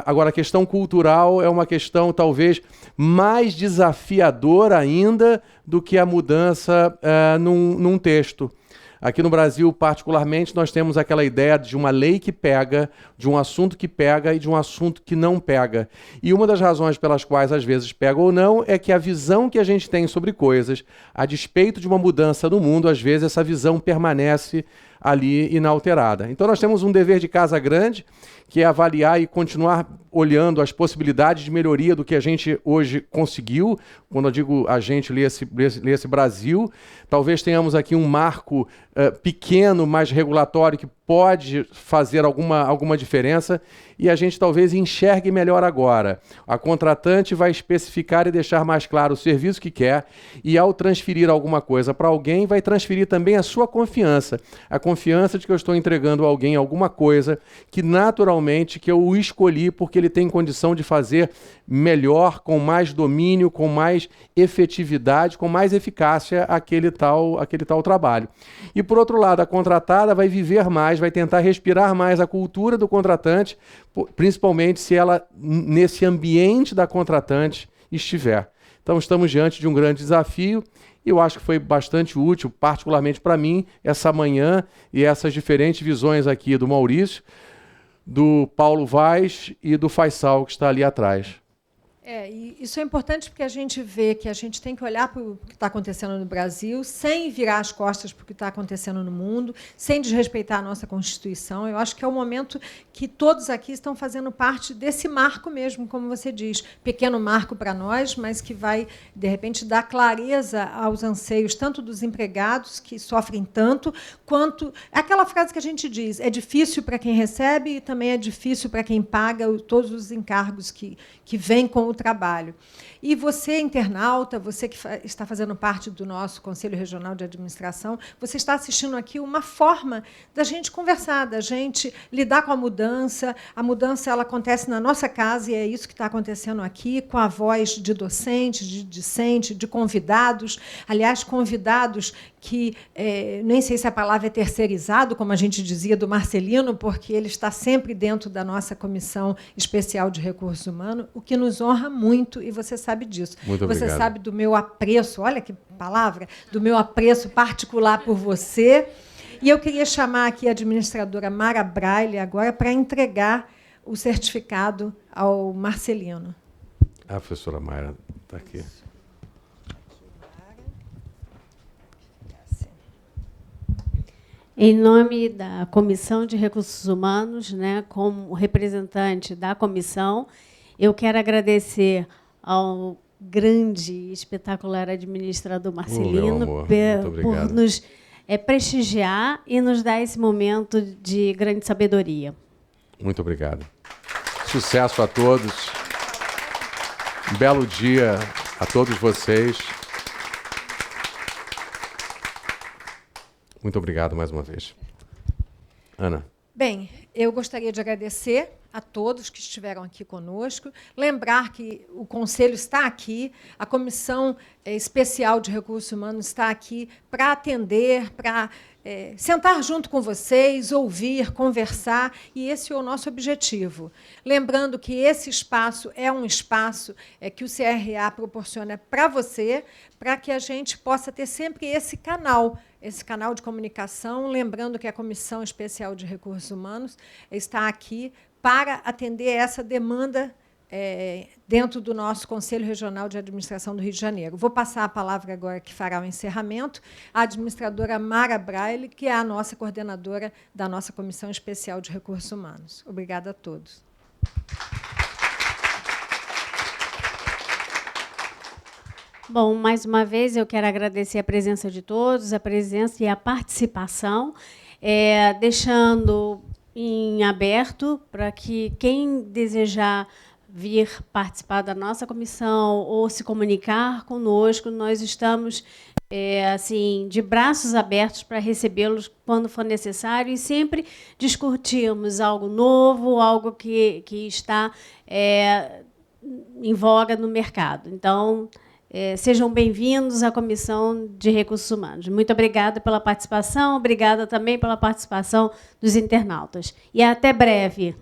Agora, a questão cultural é uma questão talvez mais desafiadora ainda do que a mudança num texto. Aqui no Brasil, particularmente, nós temos aquela ideia de uma lei que pega, de um assunto que pega e de um assunto que não pega. E uma das razões pelas quais às vezes pega ou não é que a visão que a gente tem sobre coisas, a despeito de uma mudança no mundo, às vezes essa visão permanece ali inalterada. Então nós temos um dever de casa grande, que é avaliar e continuar olhando as possibilidades de melhoria do que a gente hoje conseguiu. Quando eu digo a gente, lê-se Brasil. Talvez tenhamos aqui um marco pequeno, mas regulatório, que pode fazer alguma diferença e a gente talvez enxergue melhor agora. A contratante vai especificar e deixar mais claro o serviço que quer e, ao transferir alguma coisa para alguém, vai transferir também a sua confiança. A confiança de que eu estou entregando a alguém alguma coisa que, naturalmente, que eu o escolhi porque ele tem condição de fazer melhor, com mais domínio, com mais efetividade, com mais eficácia aquele tal trabalho. E, por outro lado, a contratada vai viver mais, vai tentar respirar mais a cultura do contratante, principalmente se ela, nesse ambiente da contratante, estiver. Então, estamos diante de um grande desafio e eu acho que foi bastante útil, particularmente para mim, essa manhã e essas diferentes visões aqui do Maurício, do Paulo Vaz e do Faisal, que está ali atrás. E isso é importante porque a gente vê que a gente tem que olhar para o que está acontecendo no Brasil sem virar as costas para o que está acontecendo no mundo, sem desrespeitar a nossa Constituição. Eu acho que é o momento que todos aqui estão fazendo parte desse marco mesmo, como você diz, pequeno marco para nós, mas que vai, de repente, dar clareza aos anseios tanto dos empregados, que sofrem tanto, quanto aquela frase que a gente diz, é difícil para quem recebe e também é difícil para quem paga todos os encargos que vêm com o trabalho. E você, internauta, você que está fazendo parte do nosso Conselho Regional de Administração, você está assistindo aqui uma forma da gente conversar, da gente lidar com a mudança. A mudança ela acontece na nossa casa e é isso que está acontecendo aqui, com a voz de docentes, de discente, de convidados. Aliás, convidados que, nem sei se a palavra é terceirizado, como a gente dizia do Marcelino, porque ele está sempre dentro da nossa Comissão Especial de Recursos Humanos, o que nos honra muito, e você sabe disso. Muito você obrigado. sabe do meu apreço, olha que palavra, do meu apreço particular por você. E eu queria chamar aqui a administradora Mara Braille agora para entregar o certificado ao Marcelino. A professora Mayra está aqui. Em nome da Comissão de Recursos Humanos, né, como representante da comissão, eu quero agradecer ao grande e espetacular administrador Marcelino por nos prestigiar e nos dar esse momento de grande sabedoria. Muito obrigado. Sucesso a todos. Um belo dia a todos vocês. Muito obrigado mais uma vez. Ana. Bem, eu gostaria de agradecer a todos que estiveram aqui conosco, lembrar que o Conselho está aqui, a Comissão Especial de Recursos Humanos está aqui para atender, para sentar junto com vocês, ouvir, conversar, e esse é o nosso objetivo. Lembrando que esse espaço é um espaço que o CRA proporciona para você, para que a gente possa ter sempre esse canal de comunicação, lembrando que a Comissão Especial de Recursos Humanos está aqui para atender essa demanda dentro do nosso Conselho Regional de Administração do Rio de Janeiro. Vou passar a palavra agora, que fará o encerramento, à administradora Mara Braille, que é a nossa coordenadora da nossa Comissão Especial de Recursos Humanos. Obrigada a todos. Bom, mais uma vez eu quero agradecer a presença de todos, a presença e a participação, deixando em aberto para que quem desejar vir participar da nossa comissão ou se comunicar conosco, nós estamos assim, de braços abertos para recebê-los quando for necessário e sempre discutirmos algo novo, algo que está em voga no mercado. Então, sejam bem-vindos à Comissão de Recursos Humanos. Muito obrigada pela participação, obrigada também pela participação dos internautas. E até breve.